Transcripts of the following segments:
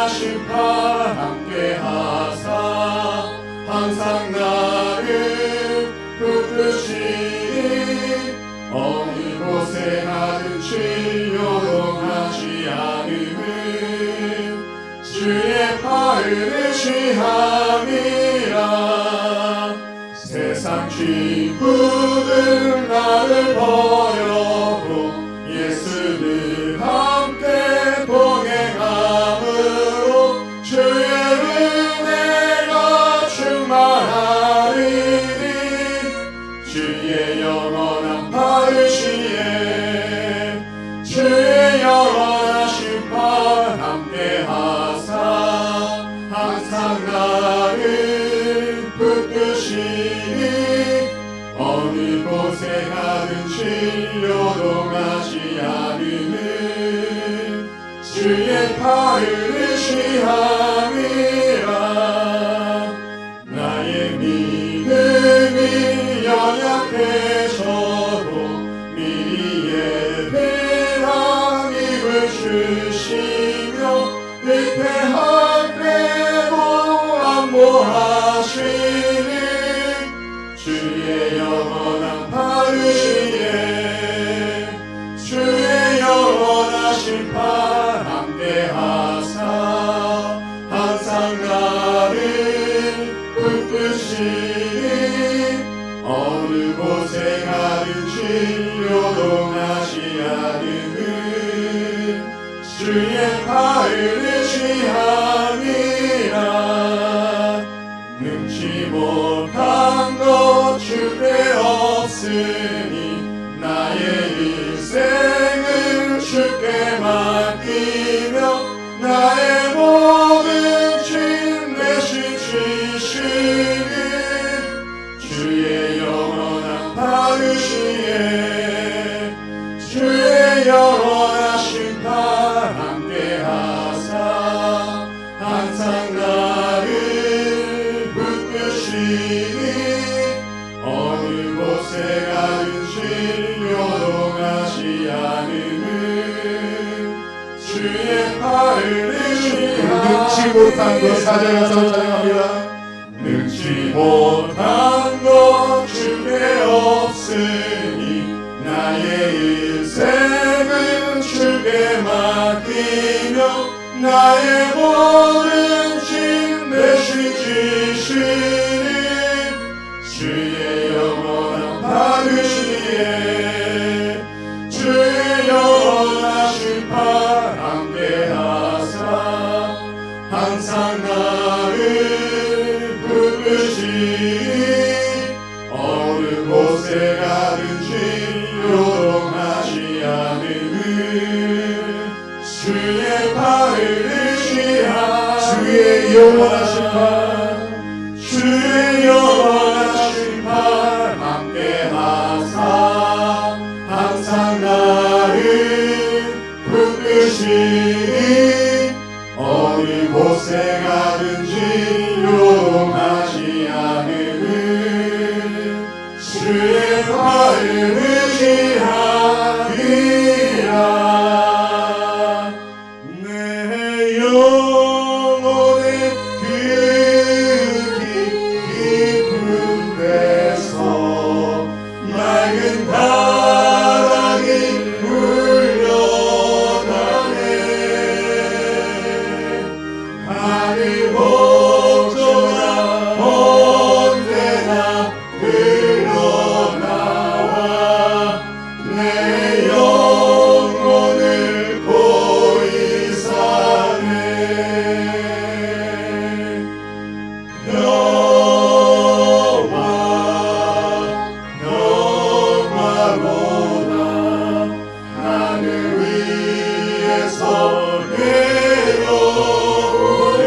영원하신 파 함께하사 항상 나를 붙드시니 어느 곳에 가든지 요동하지 않음은 주의 팔을 의지함이라. 세상 친구들 나를 버려도 예수를 함께 동행함으로 주의 은혜가 충만하리니 주의 영원한 파르시에 주의 영원하신 파 함께하사 항상 나를 붙드시니 어느 곳에 가든지 요동하지 않음은 주의 팔을 의지함이라. 나의 믿음이 연약해져도 미리 예배한 입을 주시며 위태할 때도 안보하시는 주의 영원한 파르시에 주의 영원하신 파 함께하사 항상 나를 붙드시니 어느 곳에 가든지 요동하지 않음은 주의 팔을 의지함이라. 능치 못한 것 주께 없으니 나의 인생을 주께 맡기며 나의 모든 짐 대신 지시는 주의 영원한 파르시에 주의 영원하신 파 함께하사 항상 나를 붙드시니 어느 곳에 가든지 요동하지 않음은 주의 팔을 의지하니 능치 못한 것 사자여서 찬양합니다. 능치 못한 것 주께 없으니 나의 인생은 주께 맡기며 나의 모든 짐 대신 지시는 주의 영원한 파르시에 주의 영원하신 파 함께하사 항상 나를 붙드시니 어느 곳에 가든지 요동하지 않음은 주의 팔을 의지하 주의 영원하신 파 주의 영원하신 파 함께하사 항상 나를 붙드시니 어느 곳에 가든지 요동하지 않음은 주의 팔을 의지함이라. 내 영혼의 그 깊은 데서 맑은 바람이 흘러가네. 하늘 복종아 언제나 흘러나와 내 영혼을 고이 사네. 영화로다 하늘 위에서 내려오네.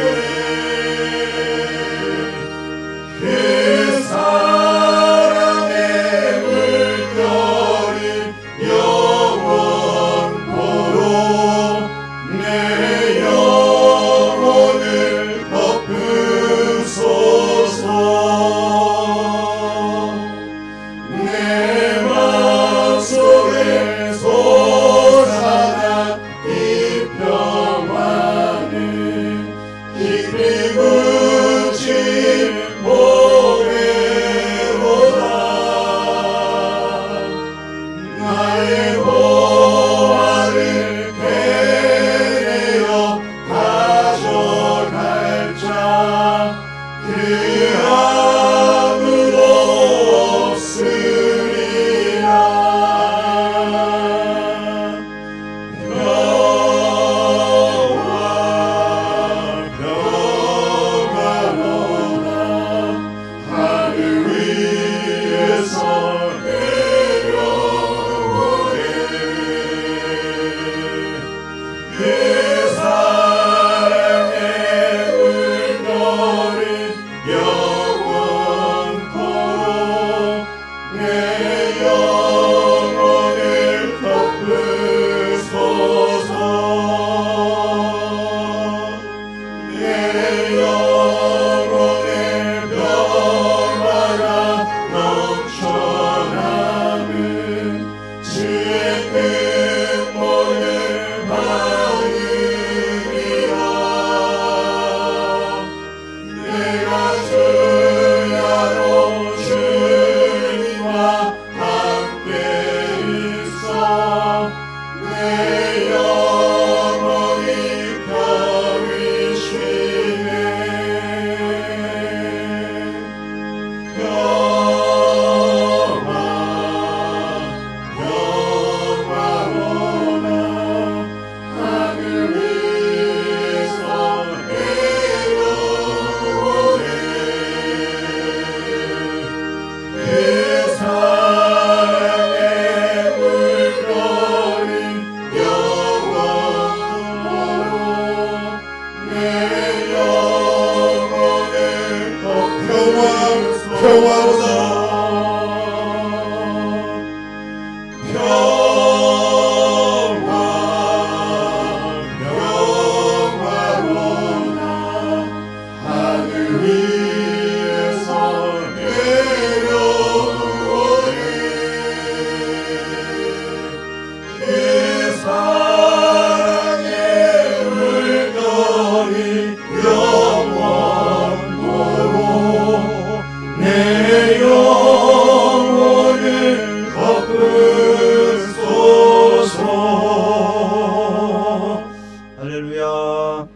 할렐루야.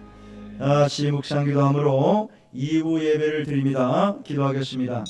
같이 묵상 기도함으로 2부 예배를 드립니다. 기도하겠습니다.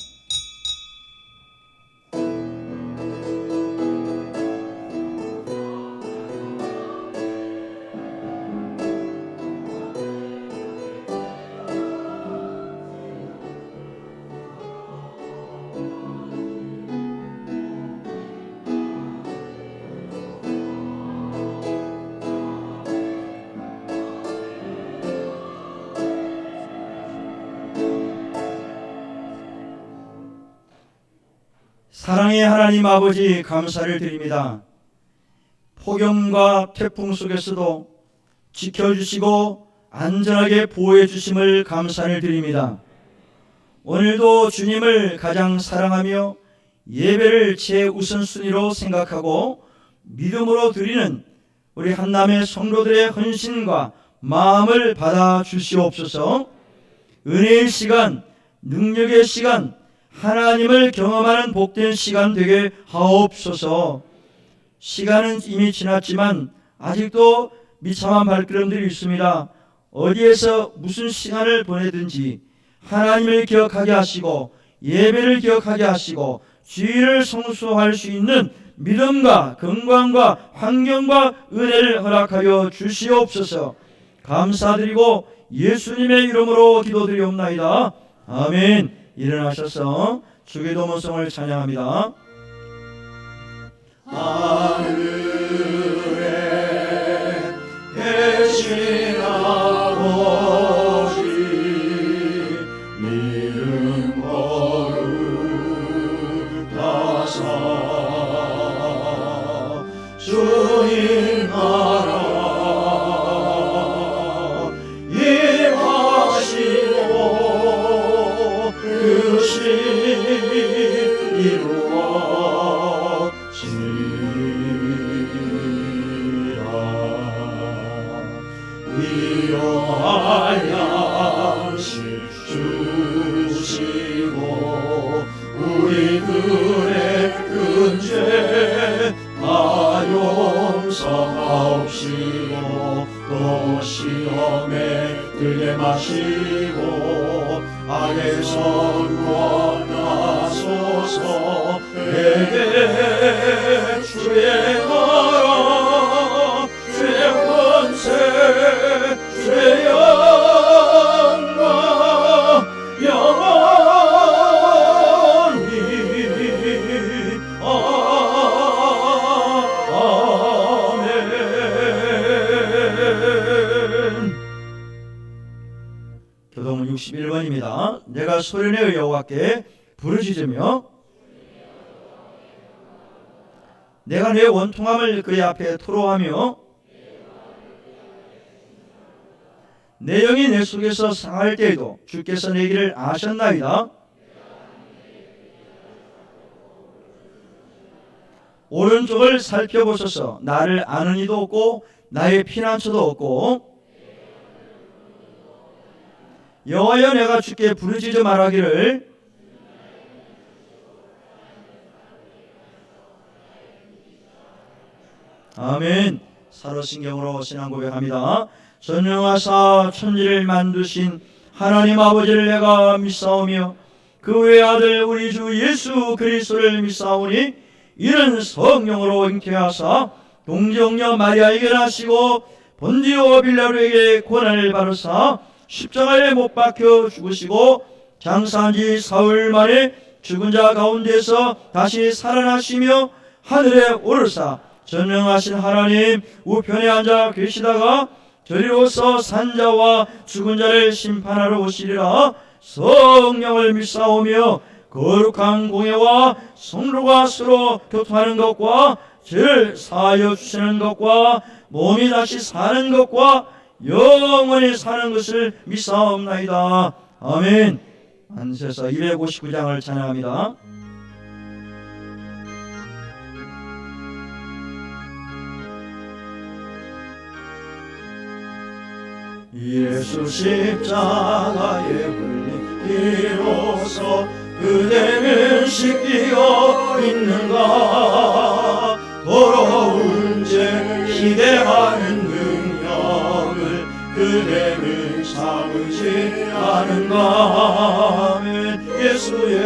사랑의 하나님 아버지, 감사를 드립니다. 폭염과 태풍 속에서도 지켜주시고 안전하게 보호해 주심을 감사를 드립니다. 오늘도 주님을 가장 사랑하며 예배를 최우선순위로 생각하고 믿음으로 드리는 우리 한남의 성도들의 헌신과 마음을 받아 주시옵소서. 은혜의 시간, 능력의 시간, 하나님을 경험하는 복된 시간 되게 하옵소서. 시간은 이미 지났지만 아직도 비참한 발걸음들이 있습니다. 어디에서 무슨 시간을 보내든지 하나님을 기억하게 하시고 예배를 기억하게 하시고 주의를 성수할 수 있는 믿음과 건강과 환경과 은혜를 허락하여 주시옵소서. 감사드리고 예수님의 이름으로 기도드리옵나이다. 아멘. 일어나셔서 주기도문성을 찬양합니다. 하늘에 계신 아버지 이름 거룩하사 주님 나라 임하시고 그 신 이루어지리라. 일용할 양식 주시고 우리들의 근죄 다 용서하옵시고 또 시험에 들게 마시고 악에서 구원하소서. 내게 주의 나라 주의 권세 주의 영광 영원히 아멘. 교동은 61번입니다. 내가 소련의 여호와께 부르짖으며 내가 내 원통함을 그의 앞에 토로하며 내 영이 내 속에서 상할 때에도 주께서 내 길을 아셨나이다. 오른쪽을 살펴보소서. 나를 아는 이도 없고 나의 피난처도 없고 여호와여 내가 주께 부르짖어 말하기를 아멘. 사도신경으로 신앙 고백합니다. 전능하사 천지를 만드신 하나님 아버지를 내가 믿사오며 그 외아들 우리 주 예수 그리스도를 믿사오니 이는 성령으로 잉태하사 동정녀 마리아에게 나시고 본디오 빌라도에게 고난을 받으사 십자가에 못 박혀 죽으시고 장사한 지 사흘 만에 죽은 자 가운데서 다시 살아나시며 하늘에 오르사 전능하신 하나님 우편에 앉아 계시다가 저리로서 산자와 죽은 자를 심판하러 오시리라. 성령을 믿사오며 거룩한 공예와 성도가 서로 교통하는 것과 죄를 사하여 주시는 것과 몸이 다시 사는 것과 영원히 사는 것을 믿사옵나이다. 아멘. 안세서 259장을 찬양합니다. 예수 십자가에 흘리기로서 그대는 씻기어 있는가. 더러운 죄 희대하는 능력을 그대를 삼으지 않은가. 아멘. 예수의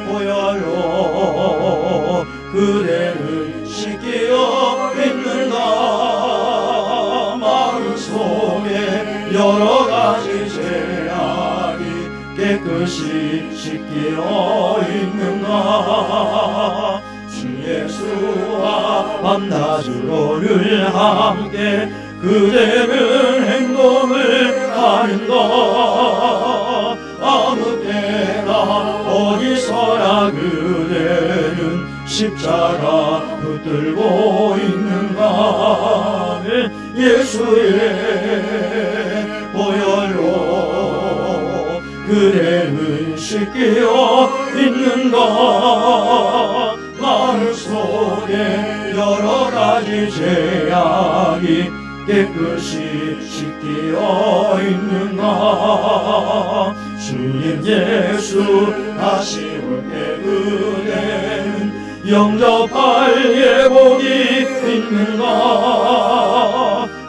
보혈로 그대를 씻기어 있는가. 마음 속에 여러 가지 죄악이 깨끗이 씻기어 있는가. 주 예수와 밤낮으로를 함께 그대는 행동을 하는가. 아무 때나 어디서나 그대는 십자가 붙들고 있는가. 예수의 보혈로 그대는 씻기어 있는가. 마음속에 여러 가지 죄악이 깨끗이 씻기어 있는가. 주님 예수 다시 올 때 그대는 영접할 예복이 있는가.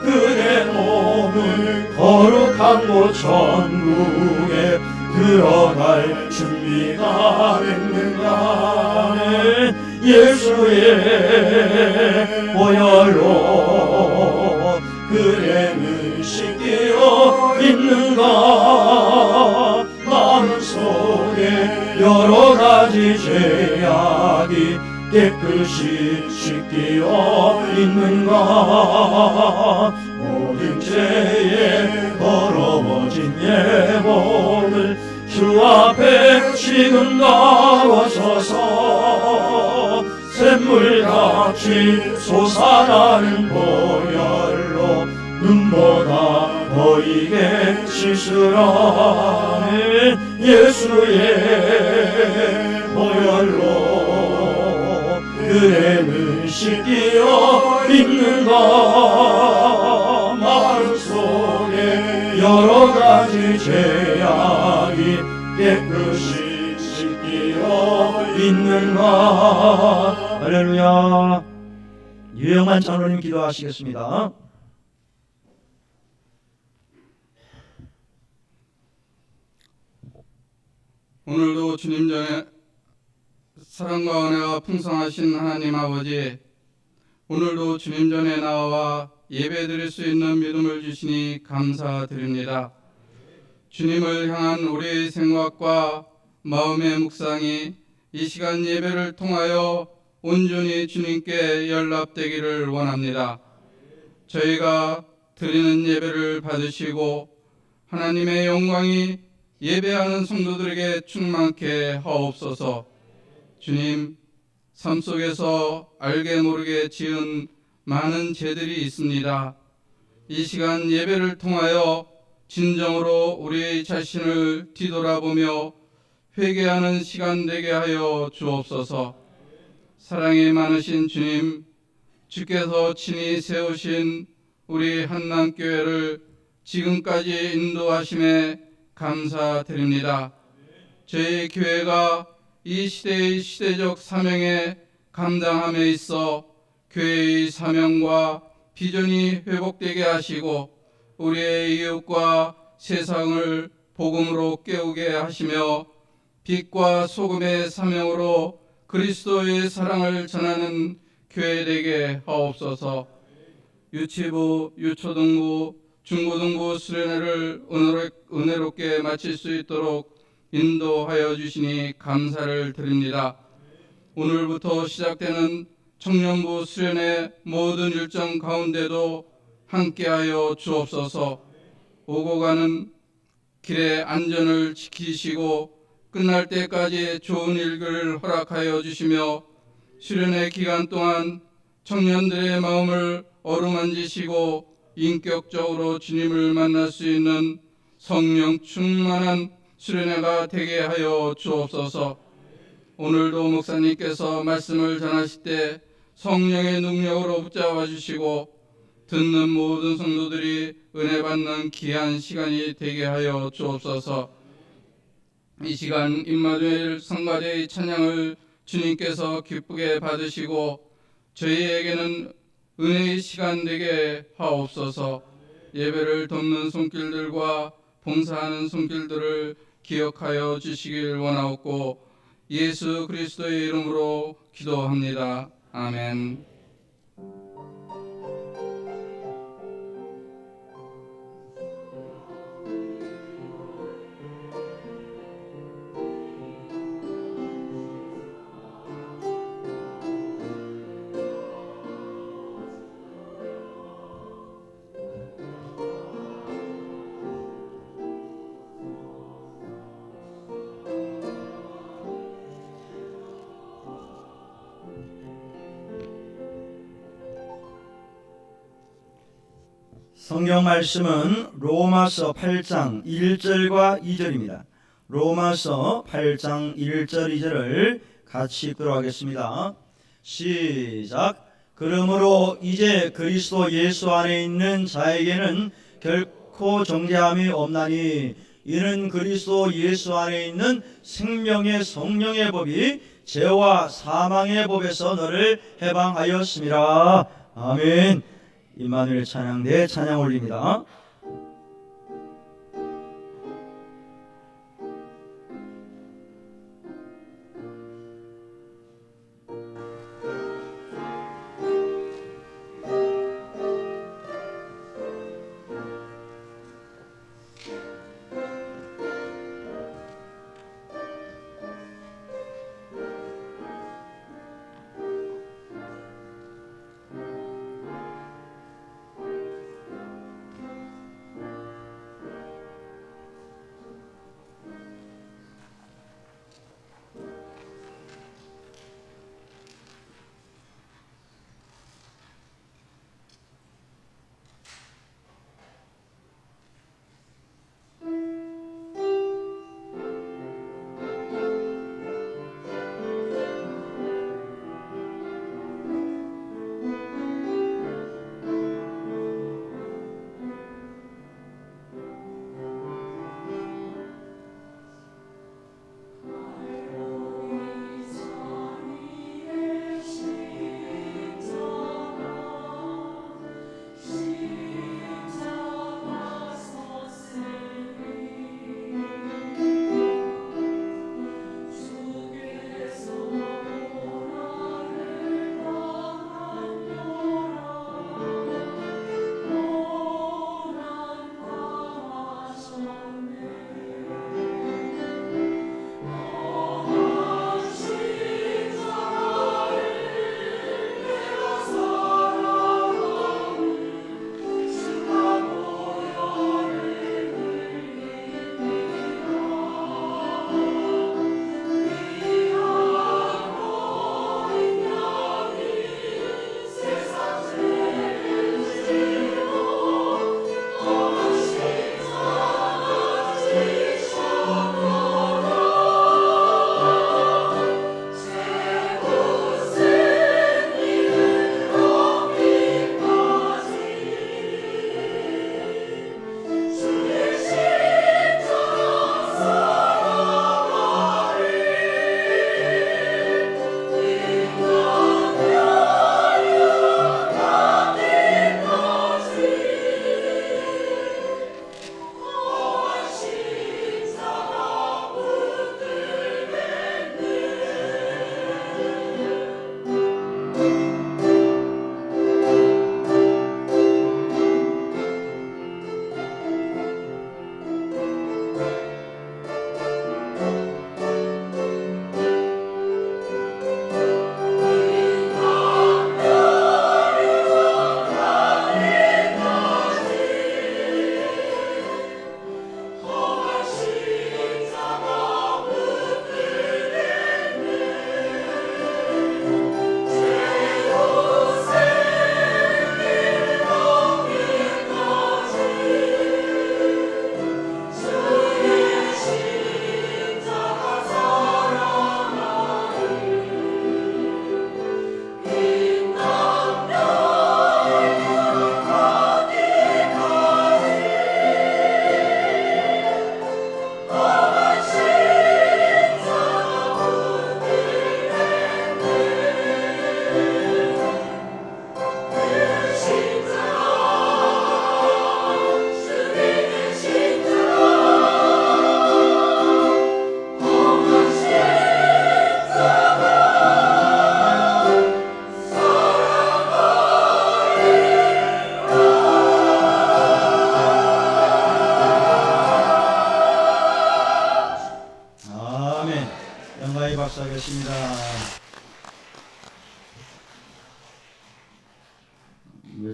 그대 몸을 거룩한 곳 천국에 들어갈 준비가 됐는가. 예수의 보혈로 그대는 씻기어 있는가. 마음속에 여러 가지 죄악이 깨끗이 씻기어 있는가. 모든 죄에 더러워진 예복을 주 앞에 지금 나와서서 샘물같이 솟아나는 보혈로 눈보다 보이게 씻으라. 예수의 보혈로 그대는 씻기어 있는가. 마음속에 여러 가지 죄악이 깨끗이 씻기어 있는가. 할렐루야. 유영만 장로님 기도하시겠습니다. 오늘도 주님 전에 사랑과 은혜가 풍성하신 하나님 아버지, 오늘도 주님 전에 나와 예배드릴 수 있는 믿음을 주시니 감사드립니다. 주님을 향한 우리의 생각과 마음의 묵상이 이 시간 예배를 통하여 온전히 주님께 연락되기를 원합니다. 저희가 드리는 예배를 받으시고 하나님의 영광이 예배하는 성도들에게 충만케 하옵소서. 주님, 삶 속에서 알게 모르게 지은 많은 죄들이 있습니다. 이 시간 예배를 통하여 진정으로 우리 자신을 뒤돌아보며 회개하는 시간 되게 하여 주옵소서. 사랑이 많으신 주님, 주께서 친히 세우신 우리 한남교회를 지금까지 인도하심에 감사드립니다. 저희 교회가 이 시대의 시대적 사명에 감당함에 있어 교회의 사명과 비전이 회복되게 하시고 우리의 이웃과 세상을 복음으로 깨우게 하시며 빛과 소금의 사명으로 그리스도의 사랑을 전하는 교회 되게 하옵소서. 유치부, 유초등부, 중고등부 수련회를 은혜롭게 마칠 수 있도록 인도하여 주시니 감사를 드립니다. 오늘부터 시작되는 청년부 수련회 모든 일정 가운데도 함께하여 주옵소서. 오고 가는 길의 안전을 지키시고 끝날 때까지 좋은 일을 허락하여 주시며 수련회 기간 동안 청년들의 마음을 어루만지시고 인격적으로 주님을 만날 수 있는 성령 충만한 수련회가 되게 하여 주옵소서. 오늘도 목사님께서 말씀을 전하실 때 성령의 능력으로 붙잡아 주시고 듣는 모든 성도들이 은혜 받는 귀한 시간이 되게 하여 주옵소서. 이 시간 임마누엘 성가대의 찬양을 주님께서 기쁘게 받으시고 저희에게는 은혜의 시간 되게 하옵소서. 예배를 돕는 손길들과 봉사하는 손길들을 기억하여 주시길 원하옵고 예수 그리스도의 이름으로 기도합니다. 아멘. 성경 말씀은 로마서 8장 1절과 2절입니다. 로마서 8장 1절 2절을 같이 읽도록 하겠습니다. 시작. 그러므로 이제 그리스도 예수 안에 있는 자에게는 결코 정죄함이 없나니 이는 그리스도 예수 안에 있는 생명의 성령의 법이 죄와 사망의 법에서 너를 해방하였습니다. 아멘. 임마누엘 찬양대 찬양 올립니다.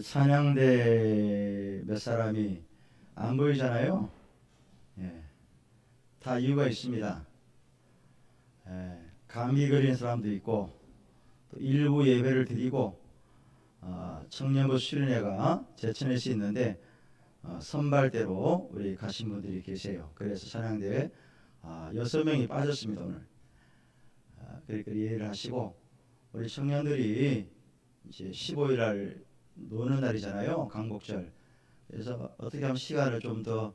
찬양대 몇 사람이 안 보이잖아요. 예, 다 이유가 있습니다. 감기 걸린 사람도 있고 또 일부 예배를 드리고 청년부 수련회가 제천에서 있는데 선발대로 우리 가신 분들이 계세요. 그래서 찬양대회 6명이 빠졌습니다. 오늘 그렇게 이해를 하시고, 우리 청년들이 이제 15일날 노는 날이잖아요. 강복절. 그래서 어떻게 하면 시간을 좀 더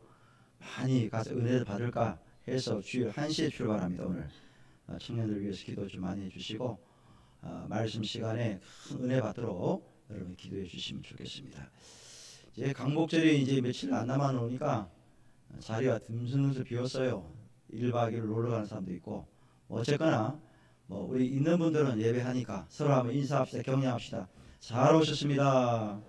많이 가서 은혜를 받을까 해서 주일 1시에 출발합니다. 오늘 청년들 위해서 기도 좀 많이 해주시고, 말씀 시간에 큰 은혜 받도록 여러분 기도해 주시면 좋겠습니다. 이제 강복절이 이제 며칠 안 남아 놓으니까 자리가 듬성듬성 비었어요. 1박 2일 놀러 가는 사람도 있고, 어쨌거나 우리 있는 분들은 예배하니까 서로 한번 인사합시다. 격려합시다. 잘 오셨습니다.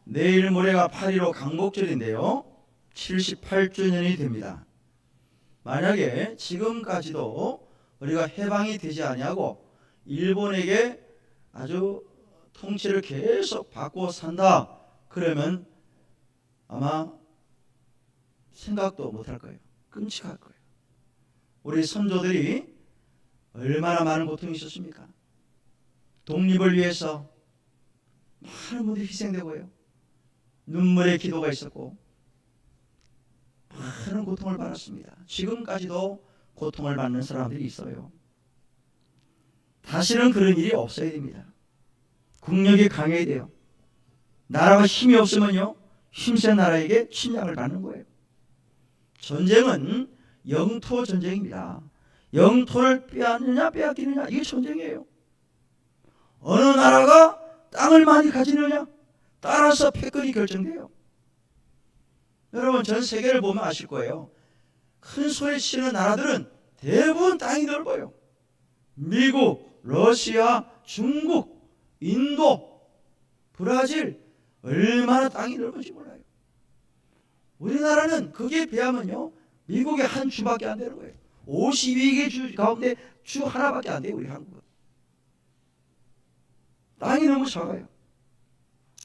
내일 모레가 8.15 강복절인데요, 78주년이 됩니다. 만약에 지금까지도 우리가 해방이 되지 아니하고 일본에게 아주 통치를 계속 받고 산다, 그러면 아마 생각도 못할 거예요. 끔찍할 거예요. 우리 선조들이 얼마나 많은 고통이 있었습니까? 독립을 위해서 많은 분들이 희생되고요, 눈물의 기도가 있었고 많은 고통을 받았습니다. 지금까지도 고통을 받는 사람들이 있어요. 다시는 그런 일이 없어야 됩니다. 국력이 강해야 돼요. 나라가 힘이 없으면요, 힘센 나라에게 침략을 받는 거예요. 전쟁은 영토 전쟁입니다. 영토를 빼앗느냐 빼앗기느냐, 이게 전쟁이에요. 어느 나라가 땅을 많이 가지느냐 따라서 패권이 결정돼요. 여러분 전 세계를 보면 아실 거예요. 큰 소리 치는 나라들은 대부분 땅이 넓어요. 미국, 러시아, 중국, 인도, 브라질, 얼마나 땅이 넓은지 몰라요. 우리나라는 거기에 비하면요, 미국의 한 주밖에 안 되는 거예요. 52개 주 가운데 주 하나밖에 안 돼요. 우리 한국은 땅이 너무 작아요.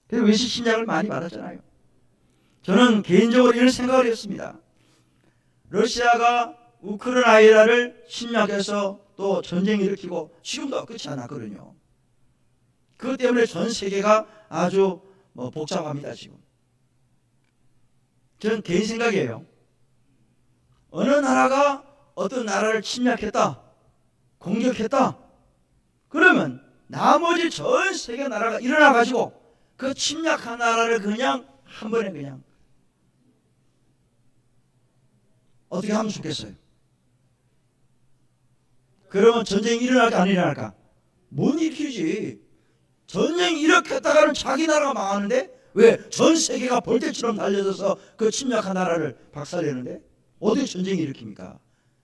그래서 외식 침략을 많이 받았잖아요. 저는 개인적으로 이런 생각을 했습니다. 러시아가 우크라이나를 침략해서 또 전쟁을 일으키고 지금도 끝이 안 났거든요. 그것 때문에 전 세계가 아주 복잡합니다. 지금 저는 개인 생각이에요. 어느 나라가 어떤 나라를 침략했다, 공격했다, 그러면 나머지 전 세계 나라가 일어나 가지고 그 침략한 나라를 그냥 한 번에 그냥 어떻게 하면 좋겠어요? 그러면 전쟁이 일어날까 안 일어날까? 못 일으키지. 전쟁 일으켰다가는 자기 나라가 망하는데 왜 전 세계가 벌떼처럼 달려들어서 그 침략한 나라를 박살내는데 어떻게 전쟁이 일으킵니까?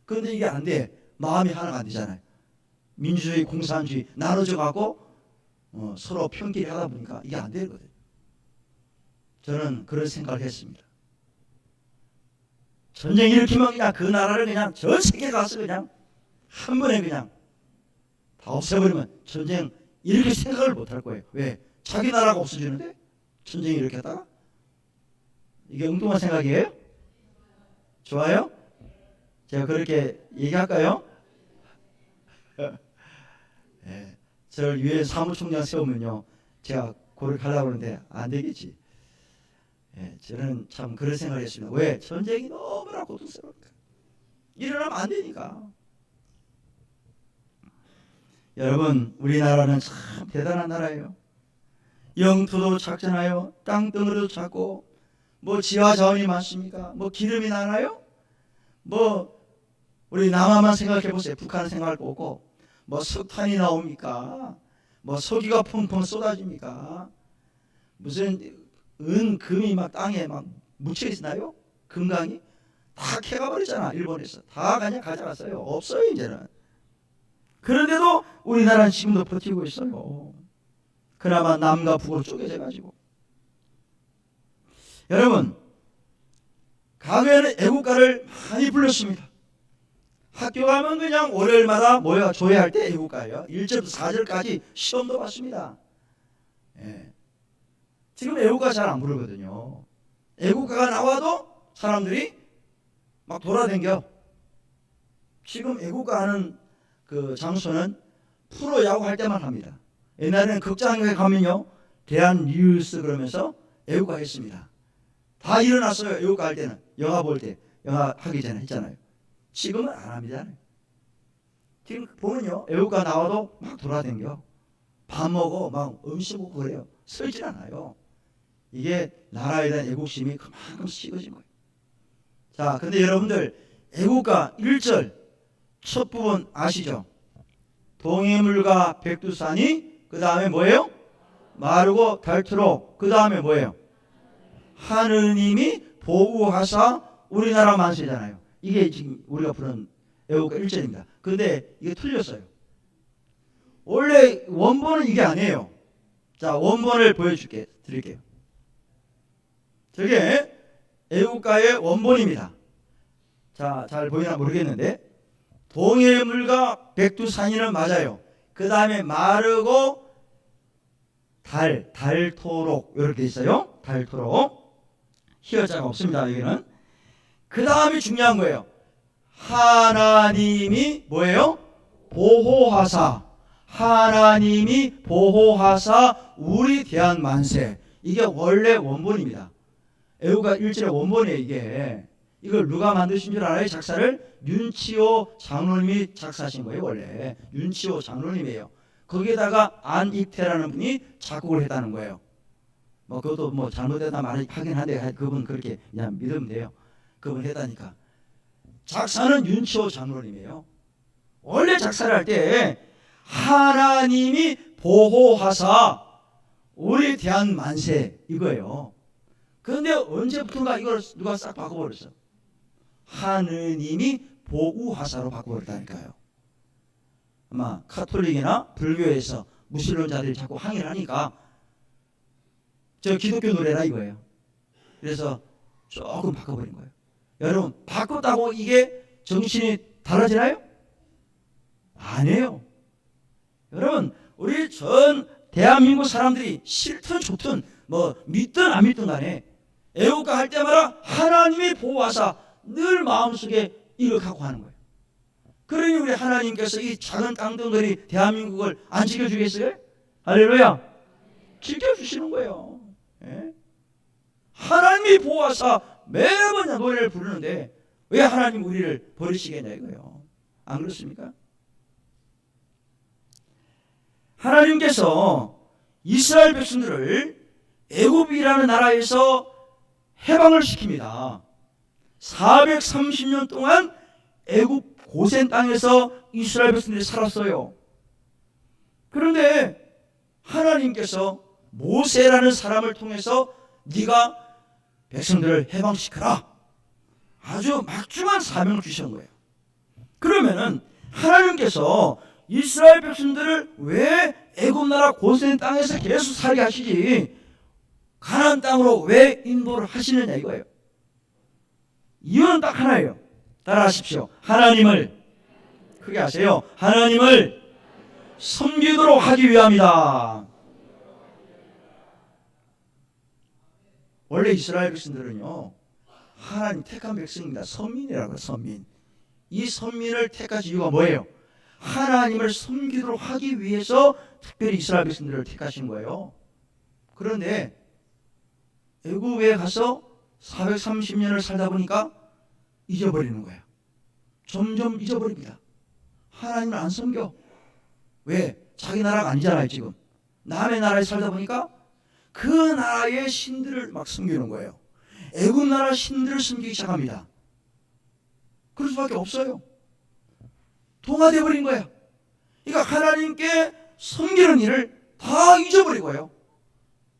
그런데 이게 안 돼. 마음이 하나가 안 되잖아요. 민주주의, 공산주의 나눠져 가고 서로 편끼리 하다 보니까 이게 안 되거든요. 저는 그런 생각을 했습니다. 전쟁 일으키면 그냥 그 나라를 그냥 전 세계 가서 그냥 한 번에 그냥 다 없애버리면 전쟁 일으킬 생각을 못 할 거예요. 왜? 자기 나라가 없어지는데 전쟁 일으켰다가? 이게 엉뚱한 생각이에요? 좋아요? 제가 그렇게 얘기할까요? 네, 저를 유엔 사무총장 세우면요, 제가 고를 가려고 하는데 안 되겠지. 네, 저는 참 그런 생각을 했습니다. 왜? 전쟁이 너무나 고통스러우니까. 일어나면 안 되니까. 여러분 우리나라는 참 대단한 나라예요. 영토도 작잖아요. 땅덩어리도 작고 지하 자원이 많습니까? 기름이 나나요? 우리 남한만 생각해 보세요. 북한 생각할 거고 석탄이 나옵니까? 석유가 펑펑 쏟아집니까? 무슨 금이 막 땅에 막 묻혀 있나요? 금강이 다 캐가 버리잖아. 일본에서 다 그냥 가져갔어요. 없어요 이제는. 그런데도 우리나라는 지금도 버티고 있어요. 그나마 남과 북으로 쪼개져 가지고. 여러분 과거에는 애국가를 많이 불렀습니다. 학교 가면 그냥 월요일마다 모여 조회할 때 애국가예요. 1절부터 4절까지 시험도 봤습니다. 예. 지금 애국가 잘 안 부르거든요. 애국가가 나와도 사람들이 막 돌아다녀. 지금 애국가 하는 그 장소는 프로야구 할 때만 합니다. 옛날에는 극장에 가면요, 대한뉴스 그러면서 애국가 했습니다. 다 일어났어요. 애국가 할 때는. 영화 볼 때, 영화 하기 전에 했잖아요. 지금은 안 합니다. 지금 보면요, 애국가 나와도 막 돌아다녀. 밥 먹어, 막 음식 먹고 그래요. 설질 않아요. 이게 나라에 대한 애국심이 그만큼 식어진 거예요. 자, 근데 여러분들 애국가 1절 첫 부분 아시죠? 동해물과 백두산이 그 다음에 뭐예요? 마르고 닳도록 그 다음에 뭐예요? 하느님이 보호하사 우리나라 만세잖아요. 이게 지금 우리가 부르는 애국가 1절입니다. 그런데 이게 틀렸어요. 원래 원본은 이게 아니에요. 자, 원본을 드릴게요. 저게 애국가의 원본입니다. 자, 잘 보이나 모르겠는데 동해물과 백두산이는 맞아요. 그 다음에 마르고 닳도록 이렇게 있어요. 닳도록 히어자가 없습니다. 여기는. 그 다음에 중요한 거예요. 하나님이 뭐예요? 보호하사. 하나님이 보호하사 우리 대한 만세. 이게 원래 원본입니다. 애국가 1절의 원본이에요. 이게. 이걸 누가 만드신 줄 알아요? 작사를? 윤치호 장로님이 작사하신 거예요. 원래 윤치호 장로님이에요. 거기에다가 안익태라는 분이 작곡을 했다는 거예요. 뭐 그것도 뭐 잘못됐다 말하긴 한데 그분 그렇게 그냥 믿으면 돼요. 그분 했다니까. 작사는 윤치호 장로님이에요. 원래 작사를 할 때 하나님이 보호하사 우리 대한 만세 이거예요. 그런데 언제부턴가 이걸 누가 싹 바꿔버렸어. 하느님이 보호하사로 바꿔버렸다니까요. 아마 카톨릭이나 불교에서 무신론자들이 자꾸 항의를 하니까 저 기독교 노래라 이거예요. 그래서 조금 바꿔버린 거예요. 여러분 바꿨다고 이게 정신이 달라지나요? 아니에요. 여러분 우리 전 대한민국 사람들이 싫든 좋든 뭐 믿든 안 믿든 간에 애국가 할 때마다 하나님이 보호하사 늘 마음속에 이걸 갖고 하는 거예요. 그러니 우리 하나님께서 이 작은 땅덩어리 대한민국을 안 지켜주겠어요? 할렐루야. 지켜주시는 거예요. 예? 하나님이 보호하사 매번 노래를 부르는데 왜 하나님 우리를 버리시겠냐 이거예요. 안 그렇습니까? 하나님께서 이스라엘 백성들을 애굽이라는 나라에서 해방을 시킵니다. 430년 동안 애굽 고센 땅에서 이스라엘 백성들이 살았어요. 그런데 하나님께서 모세라는 사람을 통해서 네가 백성들을 해방시켜라. 아주 막중한 사명을 주신 거예요. 그러면은 하나님께서 이스라엘 백성들을 왜 애굽 나라 고센 땅에서 계속 살게 하시지 가나안 땅으로 왜 인도를 하시느냐 이거예요. 이유는 딱 하나예요. 따라하십시오. 하나님을 크게 하세요. 하나님을 섬기도록 하기 위함이다. 원래 이스라엘 백성들은요 하나님 택한 백성입니다. 선민이라고요. 선민. 이 선민을 택하신 이유가 뭐예요? 하나님을 섬기도록 하기 위해서 특별히 이스라엘 백성들을 택하신 거예요. 그런데 애굽에 가서 430년을 살다 보니까 잊어버리는 거예요. 점점 잊어버립니다. 하나님을 안 섬겨. 왜? 자기 나라가 아니잖아요. 지금 남의 나라에 살다 보니까 그 나라의 신들을 막 섬기는 거예요. 애굽 나라 신들을 섬기기 시작합니다. 그럴 수밖에 없어요. 동화되어 버린 거예요. 그러니까 하나님께 섬기는 일을 다 잊어버리고요.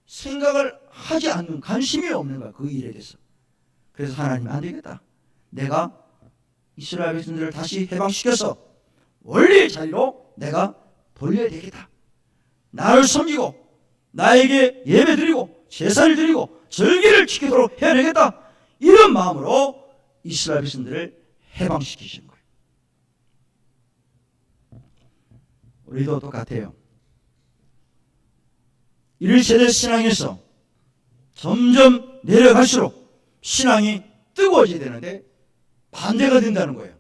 생각을 하지 않는, 관심이 없는 거야. 그 일에 대해서. 그래서 하나님 안 되겠다. 내가 이스라엘 백성들을 다시 해방시켜서 원래의 자리로 내가 돌려야 되겠다. 나를 섬기고 나에게 예배 드리고 제사를 드리고 절기를 지키도록 해야 되겠다. 이런 마음으로 이스라엘 백성들을 해방시키신 거예요. 그런데 하나님께서 430년 동안 애굽 나라에서 살게 하시고 우리도 똑같아요. 1세대 신앙에서 점점 내려갈수록 신앙이 뜨거워져야 되는데 반대가 된다는 거예요.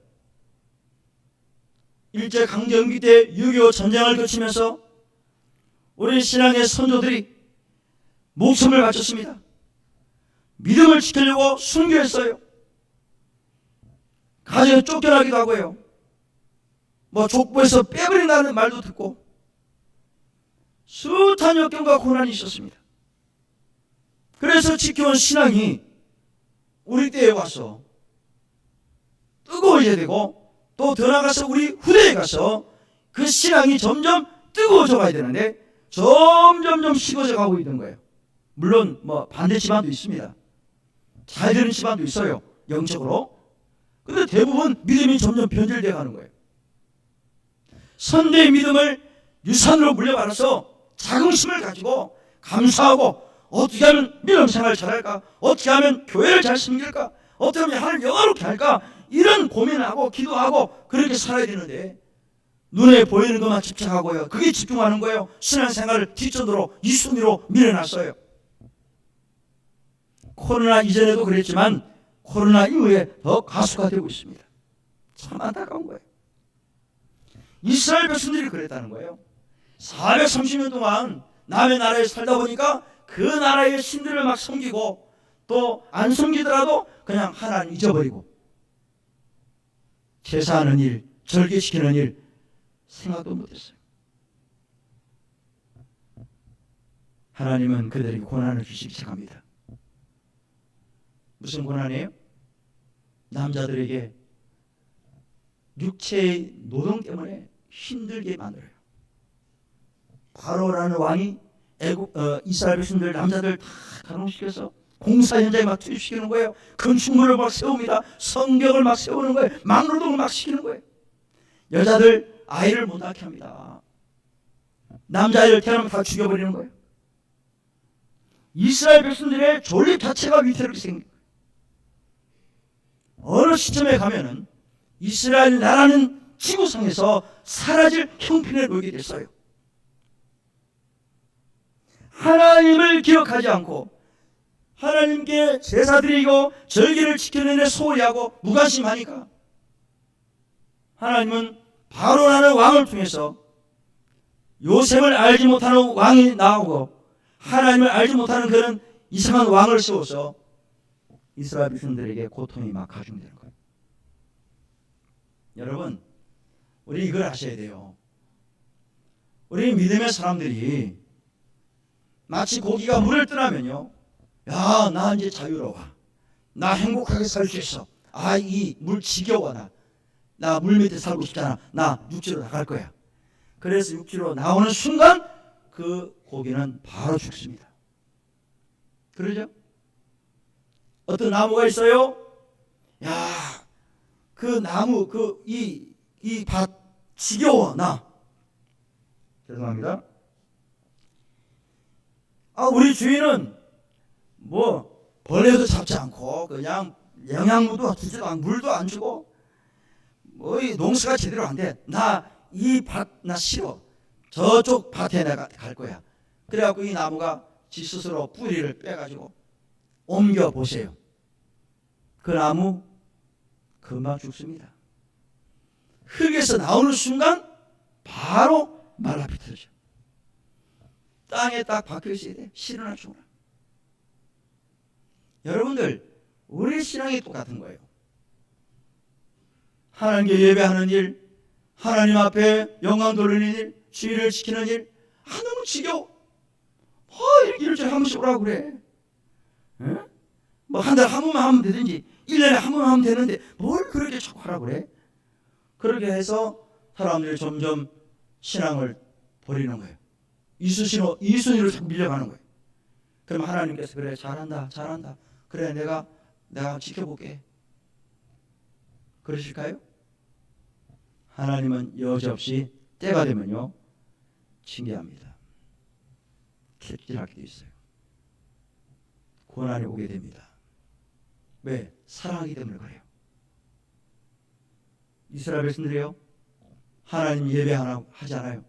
일제강점기 때 6.25 전쟁을 거치면서 우리 신앙의 선조들이 목숨을 바쳤습니다. 믿음을 지키려고 순교했어요. 가정에 쫓겨나기도 하고요. 족보에서 빼버린다는 말도 듣고 숱한 역경과 고난이 있었습니다. 그래서 지켜온 신앙이 우리 때에 와서 뜨거워져야 되고 또 더 나아가서 우리 후대에 가서 그 신앙이 점점 뜨거워져 가야 되는데 점점 식어져 가고 있는 거예요. 물론 반대 집안도 있습니다. 잘 되는 집안도 있어요. 영적으로. 근데 대부분 믿음이 점점 변질되어 가는 거예요. 선대의 믿음을 유산으로 물려받아서 자긍심을 가지고 감사하고 어떻게 하면 믿음생활을 잘할까? 어떻게 하면 교회를 잘 섬길까? 어떻게 하면 하나님을 영화롭게 할까? 이런 고민을 하고 기도하고 그렇게 살아야 되는데 눈에 보이는 것만 집착하고요. 그게 집중하는 거예요. 신앙생활을 뒷전으로 2순위로 밀어놨어요. 코로나 이전에도 그랬지만 코로나 이후에 더 가속화되고 있습니다. 참 안타까운 거예요. 이스라엘 백성들이 그랬다는 거예요. 430년 동안 남의 나라에 살다 보니까 그 나라의 신들을 막 섬기고 또 안 섬기더라도 그냥 하나님 잊어버리고 제사하는 일, 절개시키는 일 생각도 못했어요. 하나님은 그들에게 고난을 주시기 시작합니다. 무슨 고난이에요? 남자들에게 육체의 노동 때문에 힘들게 만들어요. 바로라는 왕이 이스라엘 백성들 남자들 다 가동시켜서 공사 현장에 막 투입시키는 거예요. 건축물을 막 세웁니다. 성벽을 막 세우는 거예요. 막노동을 막 시키는 거예요. 여자들 아이를 못 낳게 합니다. 남자아이를 태어나면 다 죽여버리는 거예요. 이스라엘 백성들의 존립 자체가 위태롭게 생긴 거예요. 어느 시점에 가면은 이스라엘 나라는 지구상에서 사라질 형편에 놓이게 됐어요. 하나님을 기억하지 않고 하나님께 제사 드리고 절기를 지키는 데 소홀히 하고 무관심하니까 하나님은 바로라는 왕을 통해서 요셉을 알지 못하는 왕이 나오고 하나님을 알지 못하는 그런 이상한 왕을 세워서 이스라엘 백성들에게 고통이 막 가중되는 거예요. 여러분, 우리 이걸 아셔야 돼요. 우리 믿음의 사람들이 마치 고기가 물을 떠나면요, 야, 나 이제 자유로워. 나 행복하게 살 수 있어. 아, 이 물 지겨워. 나 물 밑에 살고 싶잖아. 나 육지로 나갈 거야. 그래서 육지로 나오는 순간 그 고기는 바로 죽습니다. 그러죠? 어떤 나무가 있어요. 야, 그 나무, 이 밭 지겨워. 나. 죄송합니다. 우리 주인은 벌레도 잡지 않고 그냥 영양분도 주지도 않고 물도 안 주고 이 농사가 제대로 안 돼. 나 이 밭 나 싫어. 저쪽 밭에 내가 갈 거야. 그래갖고 이 나무가 지 스스로 뿌리를 빼가지고 옮겨 보세요. 그 나무 금방 죽습니다. 흙에서 나오는 순간 바로 말라 비틀어져. 땅에 딱 박혀 있어야 돼. 싫으나 죽으나. 여러분들, 우리 신앙이 똑같은 거예요. 하나님께 예배하는 일, 하나님 앞에 영광 돌리는 일, 주의를 지키는 일, 너무 지겨워. 이렇게 일주일에 한 번씩 오라고 그래. 한 달에 한 번만 하면 되든지 1년에 한 번만 하면 되는데 뭘 그렇게 자꾸 하라고 그래. 그렇게 해서 사람들이 점점 신앙을 버리는 거예요. 이순위로 자꾸 밀려가는 거예요. 그럼 하나님께서 그래, 잘한다. 그래, 내가 지켜볼게. 그러실까요? 하나님은 여지없이 때가 되면요, 징계합니다. 캡질하게 돼 있어요. 고난이 오게 됩니다. 왜? 사랑하기 때문에 그래요. 이스라엘 백성들이요, 하나님 예배 하나 하지 않아요.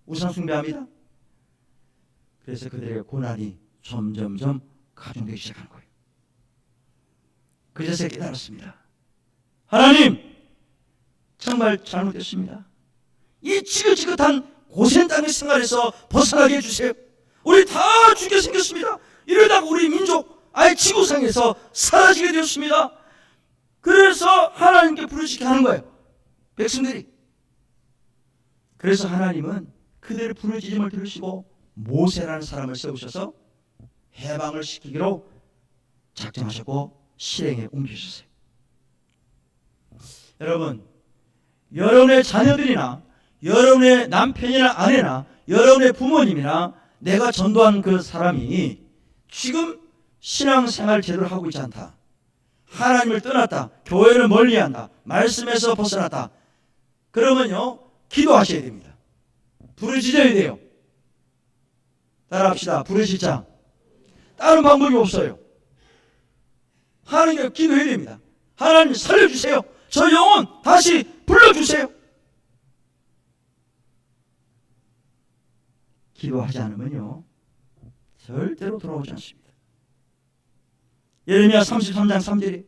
우상 숭배합니다. 그래서 그들의 고난이 점점점 가중되기 시작한 거예요. 그제서 깨달았습니다. 하나님, 정말 잘못됐습니다. 이 지긋지긋한 고센 땅의 생활에서 벗어나게 해주세요. 우리 다 죽게 생겼습니다. 이러다가 우리 민족 아예 지구상에서 사라지게 되었습니다. 그래서 하나님께 부르짖게 하는 거예요, 백성들이. 그래서 하나님은 그들의 부르짖음을 들으시고 모세라는 사람을 세우셔서 해방을 시키기로 작정하셨고 실행에 옮기셨어요. 여러분, 여러분의 자녀들이나 여러분의 남편이나 아내나 여러분의 부모님이나 내가 전도한 그 사람이 지금 신앙생활 제대로 하고 있지 않다, 하나님을 떠났다, 교회를 멀리한다, 말씀에서 벗어났다, 그러면요 기도하셔야 됩니다. 부르짖어야 돼요. 따라합시다. 부르짖자. 다른 방법이 없어요. 하나님께 기도해야 됩니다. 하나님 살려주세요. 저 영혼 다시 불러주세요. 기도하지 않으면요 절대로 돌아오지 않습니다. 예레미야 33장 3절에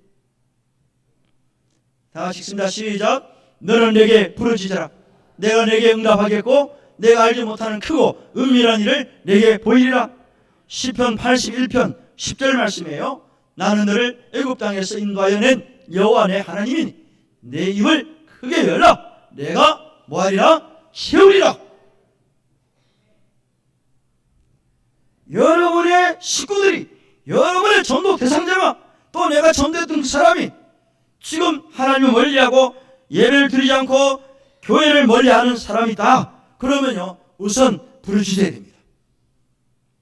다 같이 읽습니다. 시작. 너는 내게 부르짖으라. 내가 내게 응답하겠고 내가 알지 못하는 크고 은밀한 일을 내게 보이리라. 시편 81편 10절 말씀이에요. 나는 너를 애굽 땅에서 인도하여 낸 여호와 내 하나님이니 내 입을 크게 열라. 내가 뭐하리라? 채우리라. 여러분의 식구들이, 여러분의 전도 대상자가, 또 내가 전도했던 그 사람이 지금 하나님을 멀리하고 예배를 드리지 않고 교회를 멀리하는 사람이 있다. 그러면요 우선 부르짖어야 됩니다.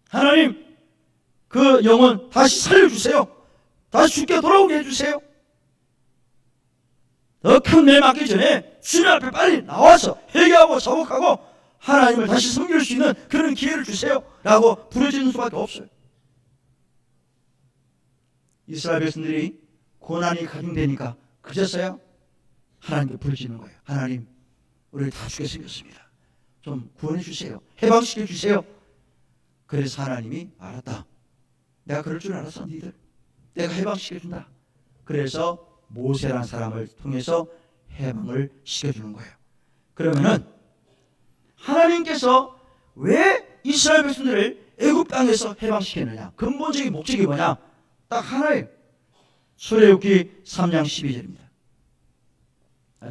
하나님, 그 영혼 다시 살려주세요. 다시 주께 돌아오게 해주세요. 더 큰 매 맞기 전에 주님 앞에 빨리 나와서 회개하고 자복하고 하나님을 다시 섬길 수 있는 그런 기회를 주세요 라고 부르짖는 수밖에 없어요. 이스라엘 백성들이 고난이 가중되니까 그제서야 하나님께 부르짖는 거예요. 하나님, 우리를 다 죽게 생겼습니다. 좀 구원해 주세요. 해방시켜 주세요. 그래서 하나님이 알았다. 내가 그럴 줄 알았어. 니들 내가 해방시켜 준다. 그래서 모세라는 사람을 통해서 해방을 시켜주는 거예요. 그러면은 하나님께서 왜 이스라엘 백성들을 애굽 땅에서 해방시켰느냐, 근본적인 목적이 뭐냐, 딱 하나예요. 출애굽기 3장 12절입니다.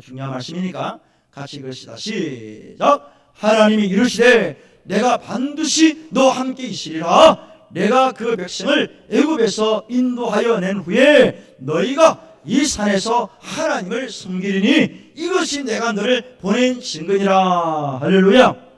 중요한 말씀이니까 같이 읽읍시다. 시작. 하나님이 이르시되 내가 반드시 너와 함께 있으리라. 내가 그 백성을 애굽에서 인도하여 낸 후에 너희가 이 산에서 하나님을 섬기리니 이것이 내가 너를 보낸 증거니라. 할렐루야.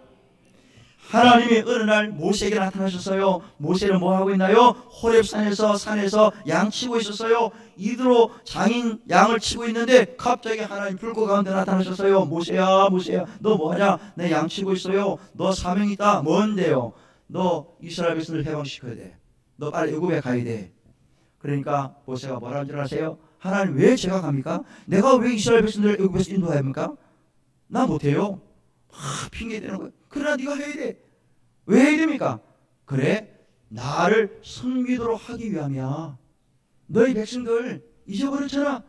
하나님이 어느 날 모세에게 나타나셨어요. 모세는 뭐 하고 있나요? 호렙산에서 산에서 양 치고 있었어요. 이드로 장인 양을 치고 있는데 갑자기 하나님 불꽃 가운데 나타나셨어요. 모세야, 모세야, 너 뭐하냐? 내 양 치고 있어요. 너 사명이 있다. 뭔데요? 너 이스라엘 백성을 해방시켜야 돼. 너 빨리 애굽에 가야 돼. 그러니까 모세가 뭐라는 줄 아세요? 하나님, 왜 제가 갑니까? 내가 왜 이스라엘 백성들을 애굽에서 인도해야 합니까? 나 못해요. 막 핑계대는 거예요. 그러나 네가 해야 돼. 왜 해야 됩니까? 그래, 나를 섬기도록 하기 위함이야. 너희 백성들 잊어버렸잖아.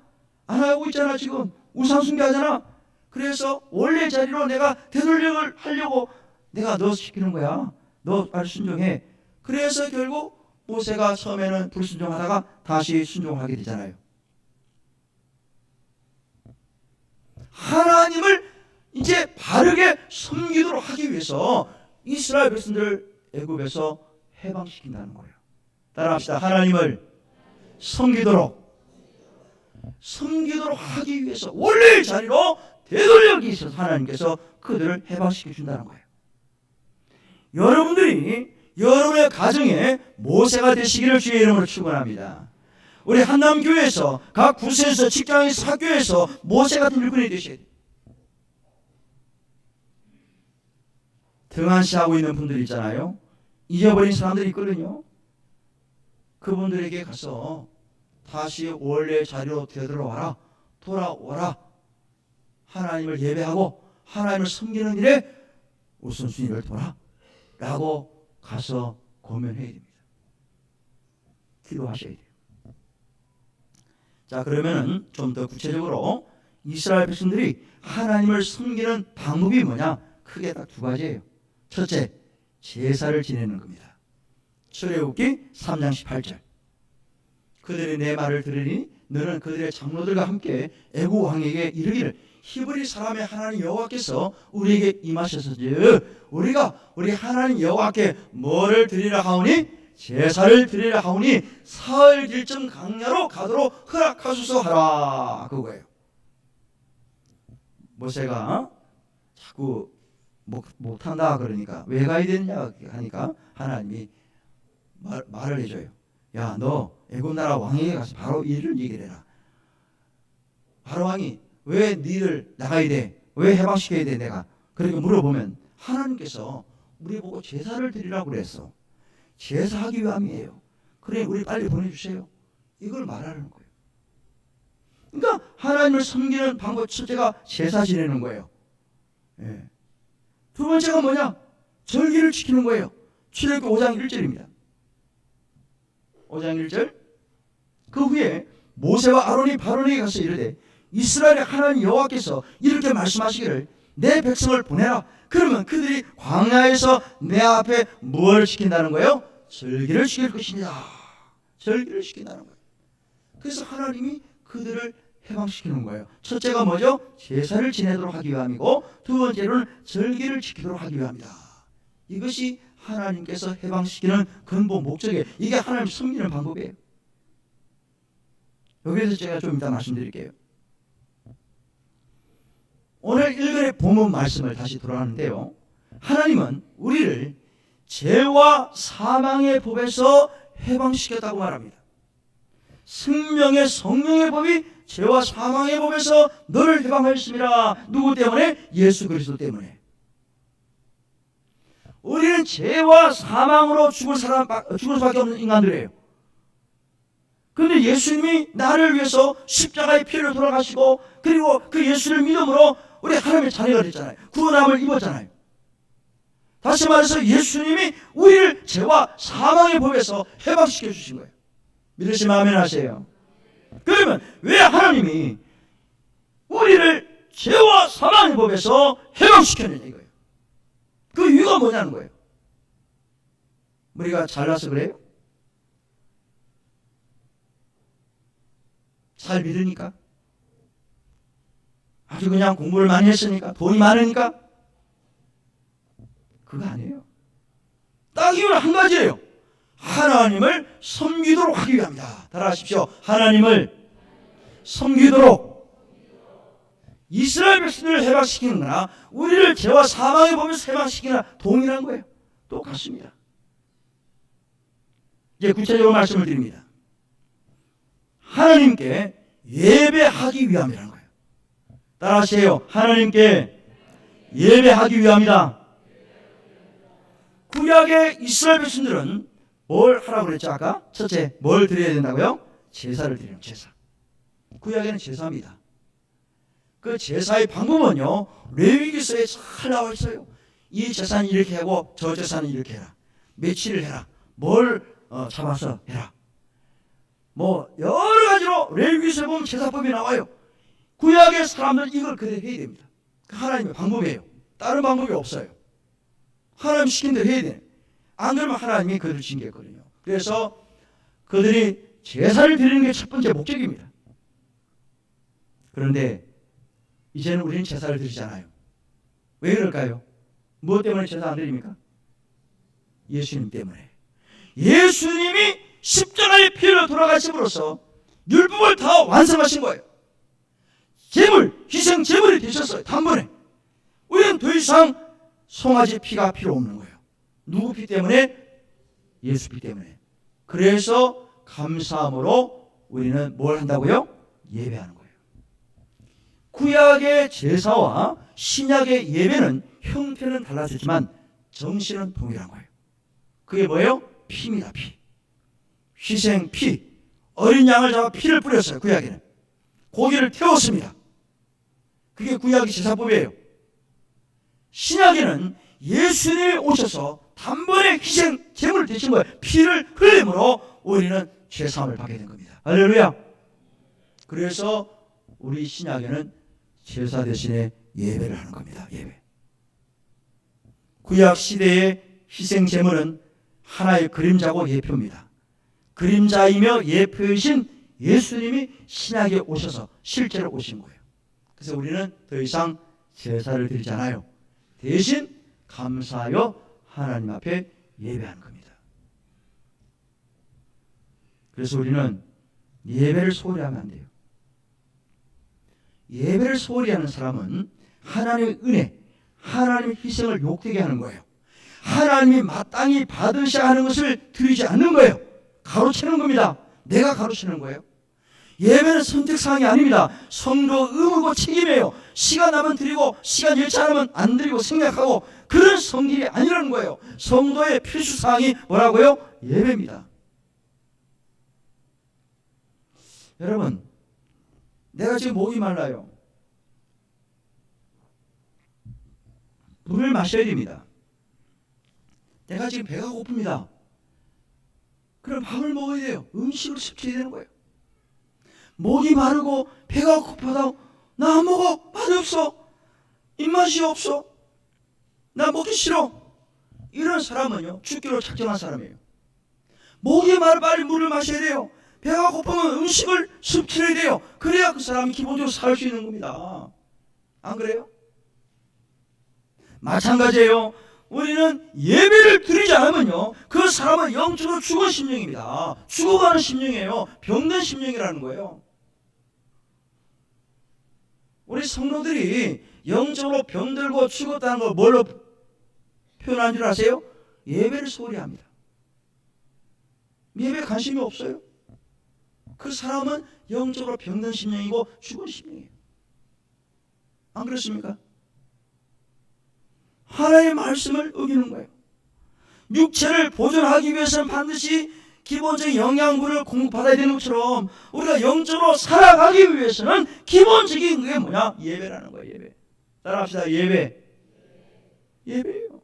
안 하고 있잖아. 지금 우상 숭배하잖아. 그래서 원래 자리로 내가 되돌려 하려고 내가 너 시키는 거야. 너 빨리 순종해. 그래서 결국 모세가 처음에는 불순종하다가 다시 순종하게 되잖아요. 하나님을 이제 바르게 섬기도록 하기 위해서 이스라엘 백성들을 애굽에서 해방시킨다는 거예요. 따라합시다. 하나님을 섬기도록 하기 위해서 원래의 자리로 되돌리기 위해서 하나님께서 그들을 해방시켜 준다는 거예요. 여러분들이 여러분의 가정에 모세가 되시기를 주의 이름으로 축원합니다. 우리 한남교회에서, 각 부서에서, 직장에서, 학교에서 모세 같은 일꾼이 되셔야 돼요. 등한시하고 있는 분들 있잖아요. 잊어버린 사람들이 있거든요. 그분들에게 가서 다시 원래 자리로 되돌아와라, 돌아와라. 하나님을 예배하고 하나님을 섬기는 일에 우선순위를 둬라 라고 가서 고면해야 됩니다. 기도하셔야 돼요. 자, 그러면은 좀 더 구체적으로 이스라엘 백성들이 하나님을 섬기는 방법이 뭐냐? 크게 딱 두 가지예요. 첫째, 제사를 지내는 겁니다. 출애굽기 3장 18절. 그들이 내 말을 들으니 너는 그들의 장로들과 함께 애굽 왕에게 이르기를 히브리 사람의 하나님 여호와께서 우리에게 임하셔서즉 우리가 우리 하나님 여호와께 뭐를 드리라 하오니 제사를 드리라 하오니 사흘 길쯤 강야로 가도록 허락하소서 하라. 그거예요. 모세가 자꾸 못한다 그러니까 왜 가야 되느냐 하니까 하나님이 말을 해줘요. 야, 너 애굽 나라 왕에게 가서 바로 이를 얘기를 해라. 바로 왕이 왜 니를 나가야 돼? 왜 해방시켜야 돼 내가? 그렇게 물어보면 하나님께서 우리 보고 제사를 드리라고 그랬어. 제사하기 위함이에요. 그래 우리 빨리 보내주세요. 이걸 말하는 거예요. 그러니까 하나님을 섬기는 방법 첫째가 제사 지내는 거예요. 예. 두 번째가 뭐냐? 절기를 지키는 거예요. 출애굽기 5장 1절입니다. 5장 1절. 그 후에 모세와 아론이 바론에게 가서 이르되 이스라엘의 하나님 여호와께서 이렇게 말씀하시기를 내 백성을 보내라. 그러면 그들이 광야에서 내 앞에 무엇을 지킨다는 거예요? 절기를 지킬 것입니다. 절기를 지킨다는 거예요. 그래서 하나님이 그들을 해방시키는 거예요. 첫째가 뭐죠? 제사를 지내도록 하기 위함이고 두 번째로는 절기를 지키도록 하기 위함이다. 이것이 하나님께서 해방시키는 근본 목적이에요. 이게 하나님 섬기는 방법이에요. 여기에서 제가 좀 이따 말씀드릴게요. 오늘 읽은 본문 말씀을 다시 돌아가는데요. 하나님은 우리를 죄와 사망의 법에서 해방시켰다고 말합니다. 생명의 성령의 법이 죄와 사망의 법에서 너를 해방하였습니다. 누구 때문에? 예수 그리스도 때문에. 우리는 죄와 사망으로 죽을 수밖에 없는 인간들이에요. 그런데 예수님이 나를 위해서 십자가의 피를 돌아가시고 그리고 그 예수를 믿음으로 우리 하나님의 자녀가 됐잖아요. 구원함을 입었잖아요. 다시 말해서 예수님이 우리를 죄와 사망의 법에서 해방시켜 주신 거예요. 믿으시면 아멘 하세요. 그러면 왜 하나님이 우리를 죄와 사망의 법에서 해방시켰느냐 이거예요. 그 이유가 뭐냐는 거예요. 우리가 잘나서 그래요? 잘 믿으니까? 아주 그냥 공부를 많이 했으니까? 돈이 많으니까? 그거 아니에요. 딱 이유는 한 가지예요. 하나님을 섬기도록 하기 위함이다. 따라하십시오. 하나님을 섬기도록. 이스라엘 백성들을 해방시키는 거나 우리를 죄와 사망의 법에서 해방시키는 동일한 거예요. 똑같습니다. 이제 구체적으로 말씀을 드립니다. 하나님께 예배하기 위함이라는 거예요. 따라하세요. 하나님께 예배하기 위함이다. 구약의 이스라엘 백성들은 뭘 하라고 그랬죠 아까? 첫째, 뭘 드려야 된다고요? 제사를 드리는 제사. 구약에는 제사입니다. 그 제사의 방법은요 레위기서에 잘 나와 있어요. 이 제사는 이렇게 하고 저 제사는 이렇게 해라. 며칠을 해라. 뭘 잡아서 해라. 뭐 여러 가지로 레위기서에 보면 제사법이 나와요. 구약의 사람들은 이걸 그대로 해야 됩니다. 하나님의 방법이에요. 다른 방법이 없어요. 하나님 시킨 대로 해야 돼요. 안 그러면 하나님이 그들을 징계했거든요. 그래서 그들이 제사를 드리는 게 첫 번째 목적입니다. 그런데 이제는 우리는 제사를 드리잖아요. 왜 그럴까요? 무엇 때문에 제사 안 드립니까? 예수님 때문에. 예수님이 십자가의 피로 돌아가심으로써 율법을 다 완성하신 거예요. 제물, 희생 제물이 되셨어요. 단번에. 우리는 더 이상 송아지 피가 필요 없는 거예요. 누구 피 때문에? 예수 피 때문에. 그래서 감사함으로 우리는 뭘 한다고요? 예배하는 거예요. 구약의 제사와 신약의 예배는 형태는 달라졌지만 정신은 동일한 거예요. 그게 뭐예요? 피입니다. 피. 희생 피. 어린 양을 잡아 피를 뿌렸어요. 구약에는. 고기를 태웠습니다. 그게 구약의 제사법이에요. 신약에는 예수님이 오셔서 단번에 희생 제물을 드신 거예요. 피를 흘림으로 우리는 죄사함을 받게 된 겁니다. 할렐루야. 그래서 우리 신약에는 제사 대신에 예배를 하는 겁니다. 예배. 구약 시대의 희생 제물은 하나의 그림자고 예표입니다. 그림자이며 예표이신 예수님이 신약에 오셔서 실제로 오신 거예요. 그래서 우리는 더 이상 제사를 드리잖아요. 대신 감사하여 하나님 앞에 예배하는 겁니다. 그래서 우리는 예배를 소홀히 하면 안 돼요. 예배를 소홀히 하는 사람은 하나님의 은혜, 하나님의 희생을 욕되게 하는 거예요. 하나님이 마땅히 받으셔야 하는 것을 드리지 않는 거예요. 가로채는 겁니다. 내가 가로채는 거예요. 예배는 선택사항이 아닙니다. 성도 의무고 책임이에요. 시간 나면 드리고 시간 잃지 않으면 안 드리고 생략하고 그런 성질이 아니라는 거예요. 성도의 필수사항이 뭐라고요? 예배입니다. 여러분, 내가 지금 목이 말라요. 물을 마셔야 됩니다. 내가 지금 배가 고픕니다. 그럼 밥을 먹어야 돼요. 음식을 섭취해야 되는 거예요. 목이 마르고 배가 고파도 나 안 먹어. 맛없어. 입맛이 없어. 나 먹기 싫어. 이런 사람은요, 죽기로 작정한 사람이에요. 목이 마르 빨리 물을 마셔야 돼요. 배가 고프면 음식을 섭취해야 돼요. 그래야 그 사람이 기본적으로 살 수 있는 겁니다. 안 그래요? 마찬가지예요. 우리는 예배를 드리지 않으면요, 그 사람은 영적으로 죽은 심령입니다. 죽어가는 심령이에요. 병든 심령이라는 거예요. 우리 성도들이 영적으로 병들고 죽었다는 걸 뭘로 표현하는 줄 아세요? 예배를 소홀히 합니다. 예배에 관심이 없어요. 그 사람은 영적으로 병든 심령이고 죽은 심령이에요. 안 그렇습니까? 하나님의 말씀을 어기는 거예요. 육체를 보존하기 위해서는 반드시 기본적인 영양분을 공급받아야 되는 것처럼 우리가 영적으로 살아가기 위해서는 기본적인 게 뭐냐? 예배라는 거예요. 예배. 따라합시다. 예배. 예배예요.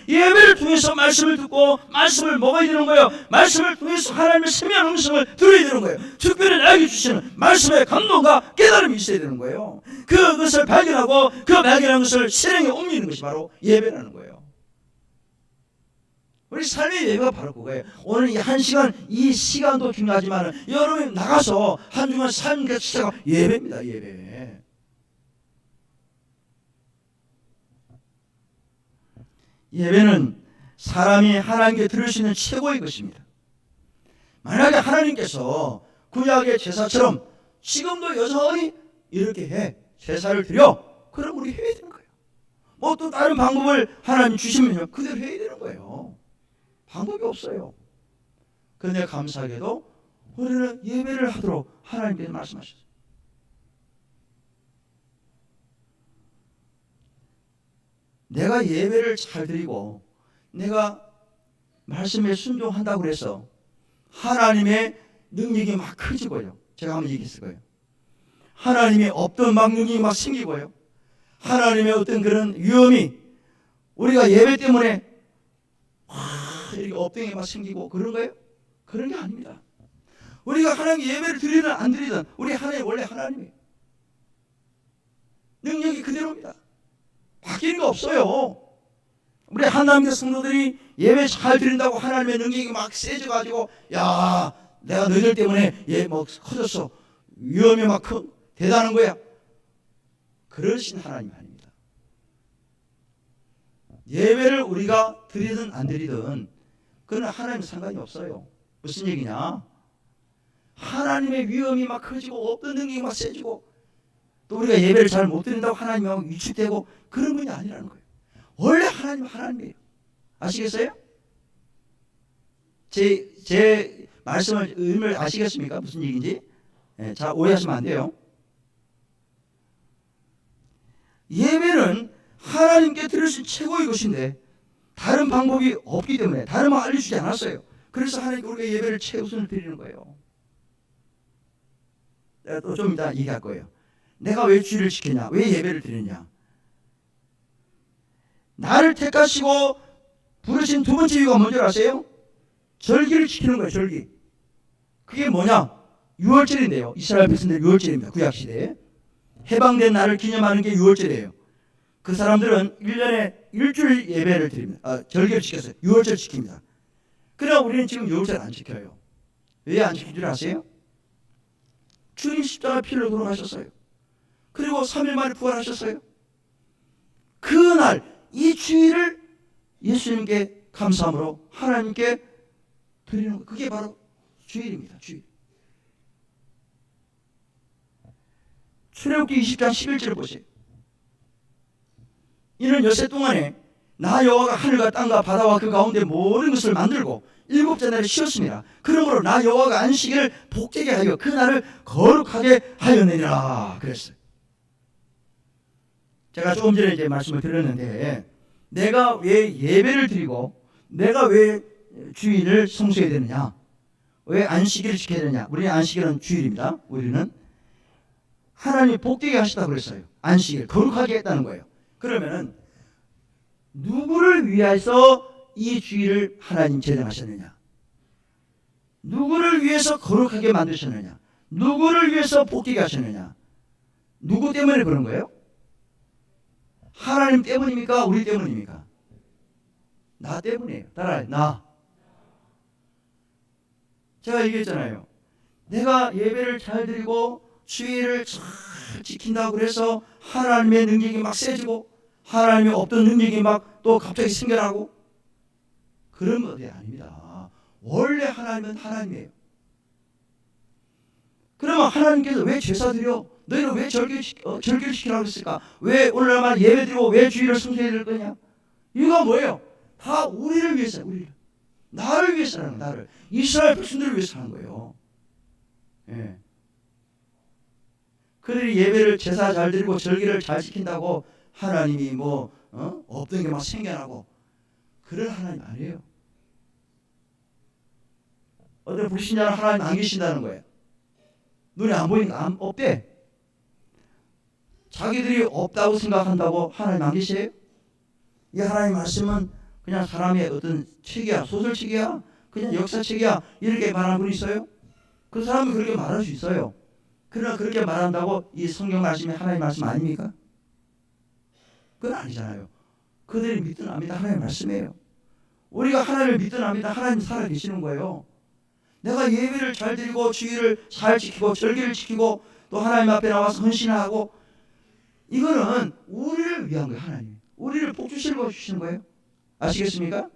예배를 통해서 말씀을 듣고 말씀을 먹어야 되는 거예요. 말씀을 통해서 하나님의 세미한 음성을 들어야 되는 거예요. 특별히 나에게 주시는 말씀의 감동과 깨달음이 있어야 되는 거예요. 그것을 발견하고 그 발견한 것을 실행에 옮기는 것이 바로 예배라는 거예요. 우리 삶의 예배가 바로 그거예요. 오늘 이 한 시간, 이 시간도 중요하지만 여러분이 나가서 한 주간 삶 자체가 예배입니다. 예배. 예배는 사람이 하나님께 드릴 수 있는 최고의 것입니다. 만약에 하나님께서 구약의 제사처럼 지금도 여전히 이렇게 해 제사를 드려, 그럼 우리 해야 되는 거예요. 뭐 또 다른 방법을 하나님 주시면요, 그대로 해야 되는 거예요. 방법이 없어요. 그런데 감사하게도 우리는 예배를 하도록 하나님께서 말씀하셨어요. 내가 예배를 잘 드리고 내가 말씀에 순종한다고 해서 하나님의 능력이 막 커지고요. 제가 한번 얘기했을 거예요. 하나님의 없던 막 능력이 막 생기고요. 하나님의 어떤 그런 위험이 우리가 예배 때문에 이렇게 업등이 막 생기고 그런 거예요? 그런 게 아닙니다. 우리가 하나님께 예배를 드리든 안 드리든 우리 하나님 원래 하나님이에요. 능력이 그대로입니다. 바뀌는 거 없어요. 우리 하나님의 성도들이 예배 잘 드린다고 하나님의 능력이 막 세져가지고 야 내가 너희들 때문에 뭐 커졌어. 위험이 막 대단한 거야. 그러신 하나님 아닙니다. 예배를 우리가 드리든 안 드리든 그건 하나님과 상관이 없어요. 무슨 얘기냐? 하나님의 위험이 막 커지고 없던 능력이 막 세지고 또 우리가 예배를 잘 못 드린다고 하나님하고 위축되고 그런 분이 아니라는 거예요. 원래 하나님은 하나님이에요. 아시겠어요? 제 말씀을 의미를 아시겠습니까? 무슨 얘기인지? 네, 자, 오해하시면 안 돼요. 예배는 하나님께 드릴 수 있는 최고의 것인데 다른 방법이 없기 때문에 다른 방법 알려주지 않았어요. 그래서 하나님께 우리가 예배를 최우선을 드리는 거예요. 내가 또 좀 이따 얘기할 거예요. 내가 왜 주일을 지키냐? 왜 예배를 드리냐? 나를 택하시고 부르신 두 번째 이유가 뭔지 아세요? 절기를 지키는 거예요. 절기. 그게 뭐냐? 유월절인데요. 이스라엘 백성들 유월절입니다. 구약시대에. 해방된 날을 기념하는 게 유월절이에요. 그 사람들은 1년에 일주일 예배를 드립니다. 절기를 지켰어요. 유월절 지킵니다. 그러나 우리는 지금 유월절 안 지켜요. 왜 안 지킨 줄 아세요? 주님 십자가 피를 돌아가셨어요. 그리고 3일 만에 부활하셨어요. 그날 이 주일을 예수님께 감사함으로 하나님께 드리는 것, 그게 바로 주일입니다. 주일. 출애굽기 20장 11절을 보세요. 이는 엿새 동안에 나 여호와가 하늘과 땅과 바다와 그 가운데 모든 것을 만들고 일곱째 날에 쉬었습니다. 그러므로 나 여호와가 안식일을 복되게 하여 그 날을 거룩하게 하였느니라 그랬어요. 제가 조금 전에 이제 말씀을 드렸는데, 내가 왜 예배를 드리고 내가 왜 주일을 성수해야 되느냐, 왜 안식일을 지켜야 되느냐. 우리는 안식일은 주일입니다. 우리는 하나님이 복되게 하시다고 그랬어요. 안식일 거룩하게 했다는 거예요. 그러면은 누구를 위해서 이 주일을 하나님 제정하셨느냐, 누구를 위해서 거룩하게 만드셨느냐, 누구를 위해서 복되게 하셨느냐, 누구 때문에 그런 거예요? 하나님 때문입니까? 우리 때문입니까? 나 때문이에요. 따라해. 나. 제가 얘기했잖아요. 내가 예배를 잘 드리고 주일을 잘 지킨다고 그래서 하나님의 능력이 막 세지고 하나님의 없던 능력이 막 또 갑자기 생겨나고 그런 것이 아닙니다. 원래 하나님은 하나님이에요. 그러면 하나님께서 왜 제사 드려? 너희는 왜 절기를 지키라고 했을까? 왜 오늘날만 예배 드리고 왜 주일을 성수해야 될 거냐? 이유가 뭐예요? 다 우리를 위해서, 우리를. 나를 위해서 하는 거예요. 나를. 이스라엘 백성들을 위해서 하는 거예요. 예. 그들이 예배를 제사 잘 드리고 절기를 잘 지킨다고 하나님이 없던 게 막 생겨나고 그런 하나님 아니에요. 어떤 불신자는 하나님 안 계신다는 거예요. 눈에 안 보이니까 없대. 자기들이 없다고 생각한다고 하나님 안 계세요? 이 하나님 말씀은 그냥 사람의 어떤 책이야, 소설책이야, 그냥 역사책이야, 이렇게 말하는 분이 있어요? 그 사람은 그렇게 말할 수 있어요. 그러나 그렇게 말한다고 이 성경 말씀이 하나님 말씀 아닙니까? 그건 아니잖아요. 그들이 믿든 안 믿든 하나님 말씀이에요. 우리가 하나님을 믿든 안 믿든 하나님 살아 계시는 거예요. 내가 예배를 잘 드리고 주일을 잘 지키고 절기를 지키고 또 하나님 앞에 나와서 헌신하고, 이거는 우리를 위한 거예요. 하나님 우리를 복 주시는 거예요. 아시겠습니까?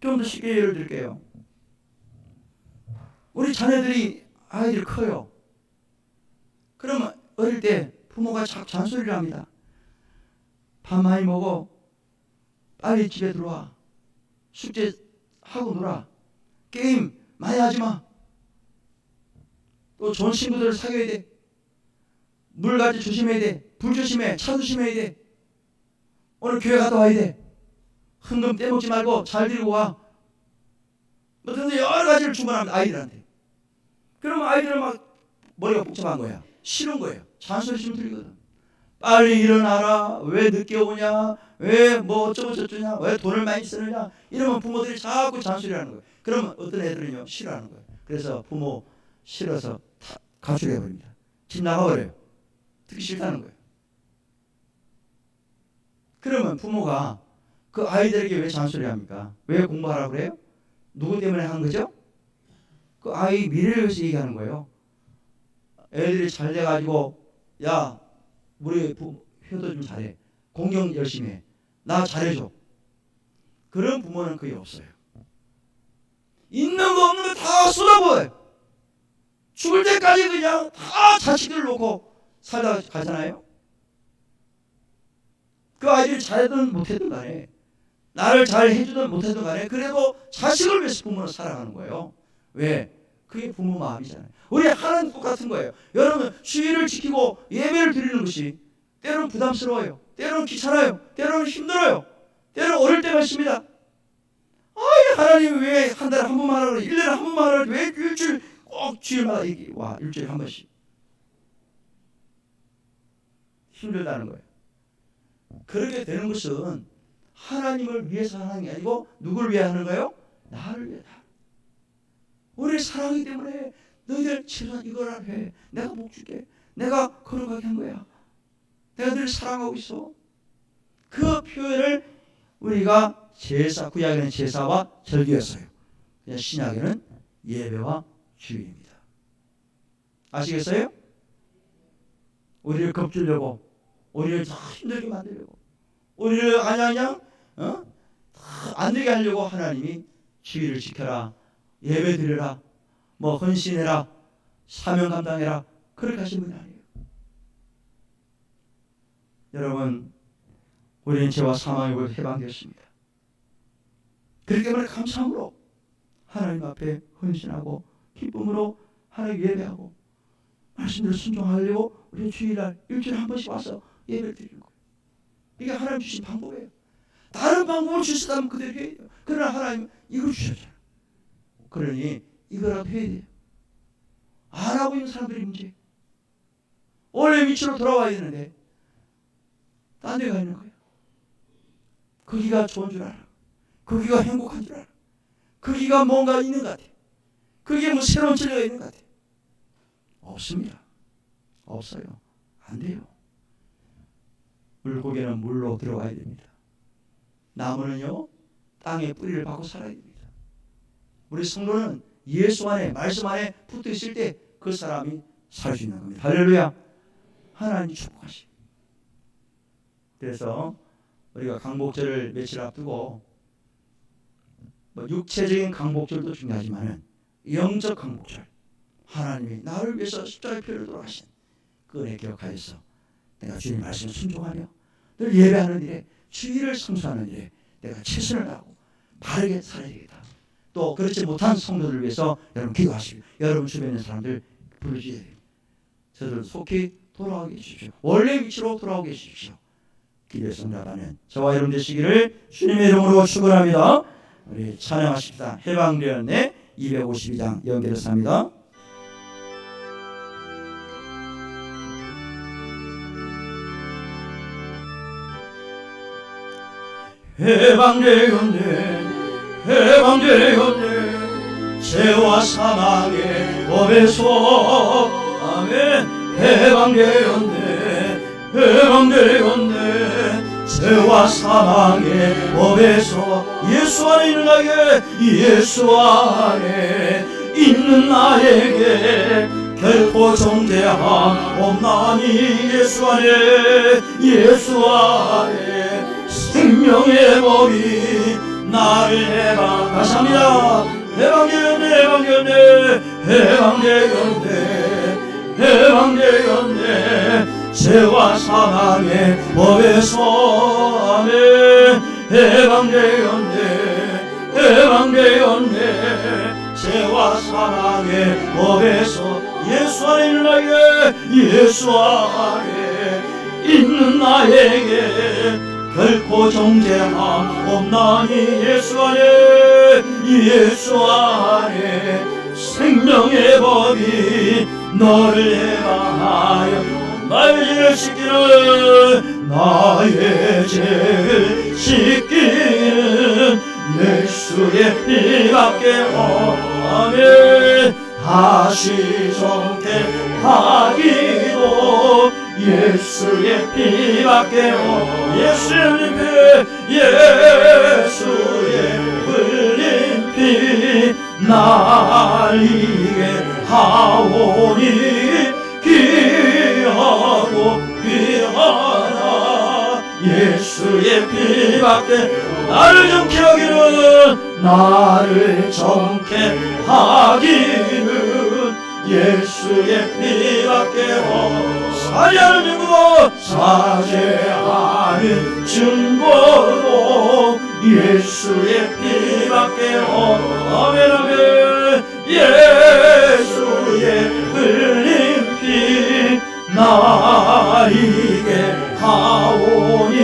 좀 더 쉽게 예를 들게요. 우리 자녀들이 아이들이 커요. 그러면 어릴 때 부모가 잔소리를 합니다. 밥 많이 먹어, 빨리 집에 들어와, 숙제 하고 놀아, 게임 많이 하지 마, 또 좋은 친구들을 사귀어야 돼, 물가지 조심해야 돼, 불 조심해, 차 조심해야 돼, 오늘 교회 갔다 와야 돼, 헌금 떼먹지 말고 잘 들고 와, 뭐 등등 여러 가지를 주문합니다. 아이들한테. 그러면 아이들은 막 머리가 복잡한 거야. 싫은 거예요. 잔소리 좀 들리거든. 빨리 일어나라, 왜 늦게 오냐, 왜 뭐 어쩌고 저쩌냐, 왜 돈을 많이 쓰느냐, 이러면 부모들이 자꾸 잔소리하는 거예요. 그러면 어떤 애들은요 싫어하는 거예요. 그래서 부모 싫어서 다 가출해버립니다. 집 나가버려요. 듣기 싫다는 거예요. 그러면 부모가 그 아이들에게 왜 잔소리합니까? 왜 공부하라고 그래요? 누구 때문에 하는 거죠? 그 아이 미래를 위해서 얘기하는 거예요. 애들이 잘 돼가지고, 야, 우리 효도 좀 잘해, 공경 열심히 해, 나 잘해줘. 그런 부모는 거의 없어요. 있는 거 없는 거 다 쏟아부어요. 죽을 때까지 그냥 다 자식들 놓고 살다가 가잖아요. 그 아이들이 잘하든 못하든 간에, 나를 잘 해주든 못하든 간에, 그래도 자식을 위해서 부모는 살아가는 거예요. 왜? 그게 부모 마음이잖아요. 우리 하나님 똑같은 거예요. 여러분, 주일을 지키고 예배를 드리는 것이 때로는 부담스러워요, 때로는 귀찮아요, 때로는 힘들어요, 때로는 어릴 때가 있습니다. 하나님이 왜 한 달에 한 번만 하라고, 1년에 한 번만 하라고, 왜 일주일 꼭 주일마다 와, 일주일에 한 번씩. 힘들다는 거예요. 그렇게 되는 것은 하나님을 위해서 하는 게 아니고 누구를 위해 하는 거예요? 나를 위해. 우리를 사랑하기 때문에 너희들 최소한 이걸 해. 내가 복 줄게. 내가 거룩하게 한 거야. 내가 너를 사랑하고 있어. 그 표현을 우리가 제사, 구약에는 제사와 절기였어요. 그냥 신약에는 예배와 주일입니다. 아시겠어요? 우리를 겁주려고, 우리를 더 힘들게 만들려고, 우리를 아냐냥 안 되게 하려고 하나님이 주일을 지켜라, 예배 드려라, 뭐 헌신해라, 사명 감당해라, 그렇게 하신 분이 아니에요. 여러분, 우리는 죄와 사망에서 해방되었습니다. 그렇기 때문에 감사함으로 하나님 앞에 헌신하고 기쁨으로 하나님 예배하고 말씀대로 순종하려고 우리 주일날 일주일에 한 번씩 와서 예배를 드리는 거예요. 이게 하나님 주신 방법이에요. 다른 방법을 주시다면 그대로 해야 돼요. 그러나 하나님 이걸 주셨잖아요. 그러니 이거라도 해야 돼요. 안 하고 있는 사람들이 문제. 원래 위치로 돌아와야 되는데 딴 데 가 있는 거예요. 거기가 좋은 줄 알아. 거기가 행복한 줄 알아. 거기가 뭔가 있는 것 같아. 거기에 뭐 새로운 진리가 있는 것 같아. 없습니다. 없어요. 안 돼요. 물고기는 물로 들어가야 됩니다. 나무는요, 땅에 뿌리를 박고 살아야 됩니다. 우리 성도는 예수 안에, 말씀 안에 붙어 있을 때 그 사람이 살 수 있는 겁니다. 할렐루야. 하나님 축복하시. 그래서 우리가 강복절을 며칠 앞두고 뭐 육체적인 강복절도 중요하지만은 영적 강복절, 하나님이 나를 위해서 십자가의 피를 돌아가신 그 은혜 기억하여서 내가 주님 말씀을 순종하며 늘 예배하는 일에, 주일을 성수하는 일에 내가 최선을 다하고 바르게 살아야 되겠다. 또 그렇지 못한 성도들을 위해서 여러분 기도하시고 여러분 주변에 있는 사람들 부르셔야 돼요. 저들 속히 돌아오게 해주십시오. 원래 위치로 돌아오게 해주십시오. 기도의 성답하는 저와 여러분 되시기를 주님의 이름으로 축원합니다. 우리 찬양하십시다. 해방되었네 252장 연결해서 합니다. 해방되었네 해방되었네 죄와 사망의 법에서 아멘. 해방되었네 해방되었네 죄와 사망의 법에서 예수 안에 있는 나에게 예수 안에 있는 나에게 결코 정죄함 없나니 예수 안에 생명의 법이 나를 해방. 다시 합니다. 해방되었네 해방되었네 죄와 사망의 법에서 아멘. 해방되었네 죄와 사망의 법에서 예수 안에 있는 나에게 결코 정죄함 없나니 예수 안에 생명의 법이 너를 해방하여 나의 죄를 씻기는 예수의 피밖에 아멘. 다시 정케하기도 예수의 피밖에 예수의 흘린 피 날 이게 하오니 귀하고 귀하나 예수의 피밖에 나를 정케 하기는 예수의 피밖에 사죄하는 증거도 예수의 피밖에 아멘 아멘. 예수의 흘린 피 나에게 하오니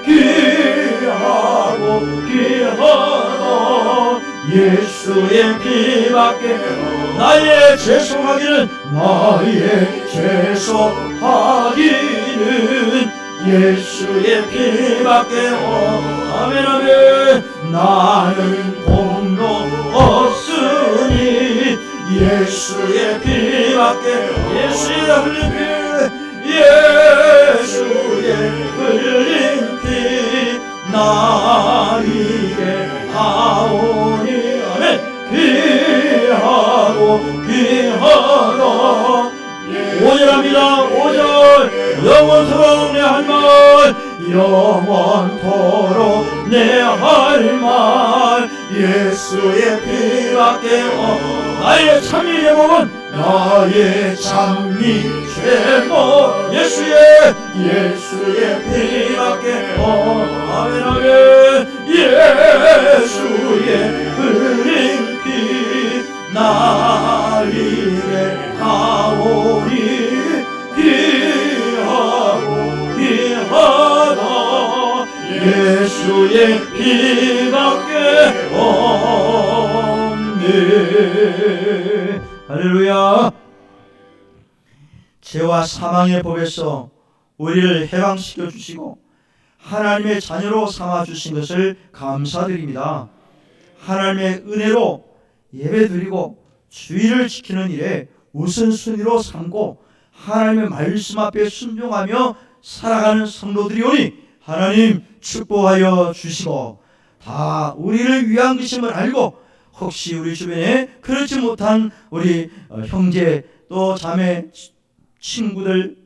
귀하고 귀하다 예수의 피밖에 나의 죄송하기는 예수의 피밖에 아멘 아멘. 나는 공로 없으니 예수의 피밖에 예수의 흘린 피 예수의 흘린 피 나에게 하오니 아멘. 귀하고 귀하다. 5절합니다. 5절 영원토록 내 할 말 영원토록 내 할 말 예수의 피밖에 나의 참이 제목은 나의 참이 제목 예수의 피밖에 아멘 아멘. 예수의 흘린 피 나에게 하오니 귀하고 귀하다. 예수의 피밖에 없네. 할렐루야. 죄와 사망의 법에서 우리를 해방시켜 주시고 하나님의 자녀로 삼아 주신 것을 감사드립니다. 하나님의 은혜로 예배드리고 주의를 지키는 일에 우선순위로 삼고 하나님의 말씀 앞에 순종하며 살아가는 성도들이오니 하나님 축복하여 주시고 다 우리를 위한 것임을 알고 혹시 우리 주변에 그렇지 못한 우리 형제 또 자매 친구들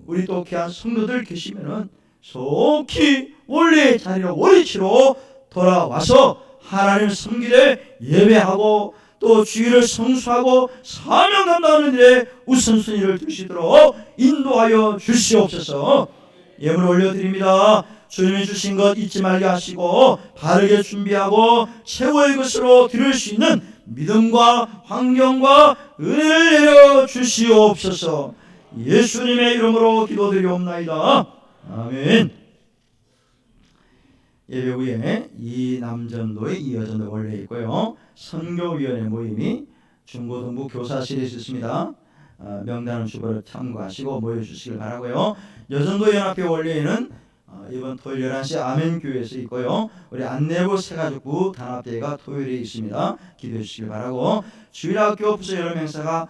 우리 또 귀한 성도들 계시면은 속히 원래의 자리로 원위치로 돌아와서 하나님 섬기되 예배하고 또 주의를 성수하고 사명 감당하는 일에 우선순위를 두시도록 인도하여 주시옵소서. 예물 올려드립니다. 주님이 주신 것 잊지 말게 하시고 바르게 준비하고 최고의 것으로 드릴 수 있는 믿음과 환경과 은혜를 내려 주시옵소서. 예수님의 이름으로 기도드리옵나이다. 아멘. 예배 후에 이 남전도에 이어전도 원래 있고요. 선교위원회 모임이 중고등부 교사실에 있습니다. 명단은 주보를 참고하시고 모여주시길 바라고요. 여전도 연합회 원래에는 이번 토요일 11시 아멘교회에서 있고요. 우리 안내부 새가족부 단합대회가 토요일에 있습니다. 기도해 주시길 바라고 주일학교 부서 여러 행사가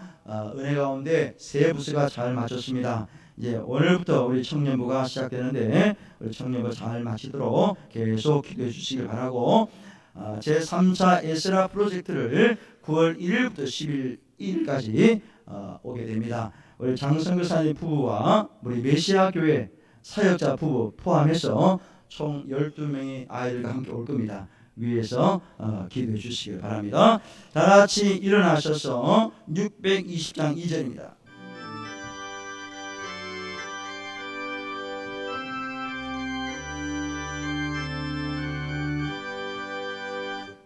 은혜 가운데 세 부서가 잘 마쳤습니다. 이제 오늘부터 우리 청년부가 시작되는데 우리 청년부 잘 마치도록 계속 기도해 주시길 바라고 제3차 에스라 프로젝트를 9월 1일부터 11일까지 오게 됩니다. 우리 장성교사님 부부와 우리 메시아 교회 사역자 부부 포함해서 총 12명의 아이들과 함께 올 겁니다. 위에서 기도해 주시길 바랍니다. 다 같이 일어나셔서 620장 2절입니다.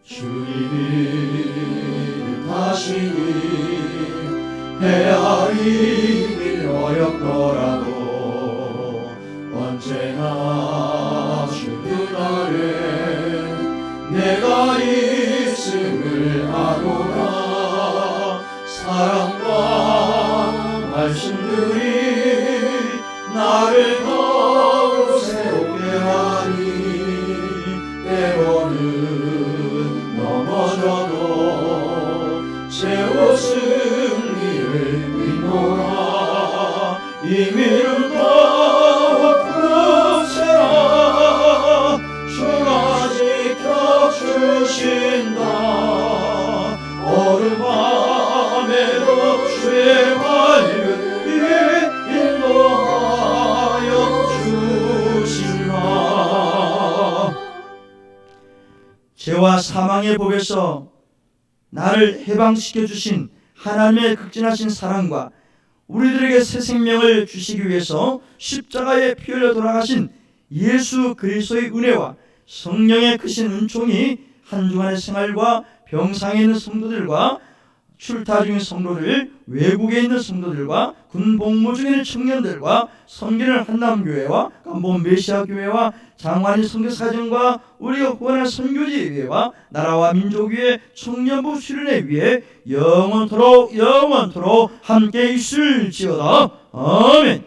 주님이 하시니 헤아리기 어렵더라도 언제나 주 그날에 내가 있음을 아노라. 사랑과 말씀들이 나를 더욱 새롭게 하니 때로는 넘어져도 제 승리를 믿노라. 이미는 더욱 굳세라. 주가 지켜주신다. 어른밤에도 주의 밝은 빛 인도하여 주시라. 죄와 사망의 법에서 나를 해방시켜 주신 하나님의 극진하신 사랑과 우리들에게 새 생명을 주시기 위해서 십자가에 피 흘려 돌아가신 예수 그리스도의 은혜와 성령의 크신 은총이 한 주간의 생활과 병상에 있는 성도들과 출타 중인 성도들, 외국에 있는 성도들과 군 복무 중에 있는 청년들과 섬기는 한남교회와 깜본 메시아교회와 장환이 선교사정과 우리가 후원한 선교지회와 나라와 민족위회 청년부 수련회 위에 영원토록 함께 있을지어다. 아멘.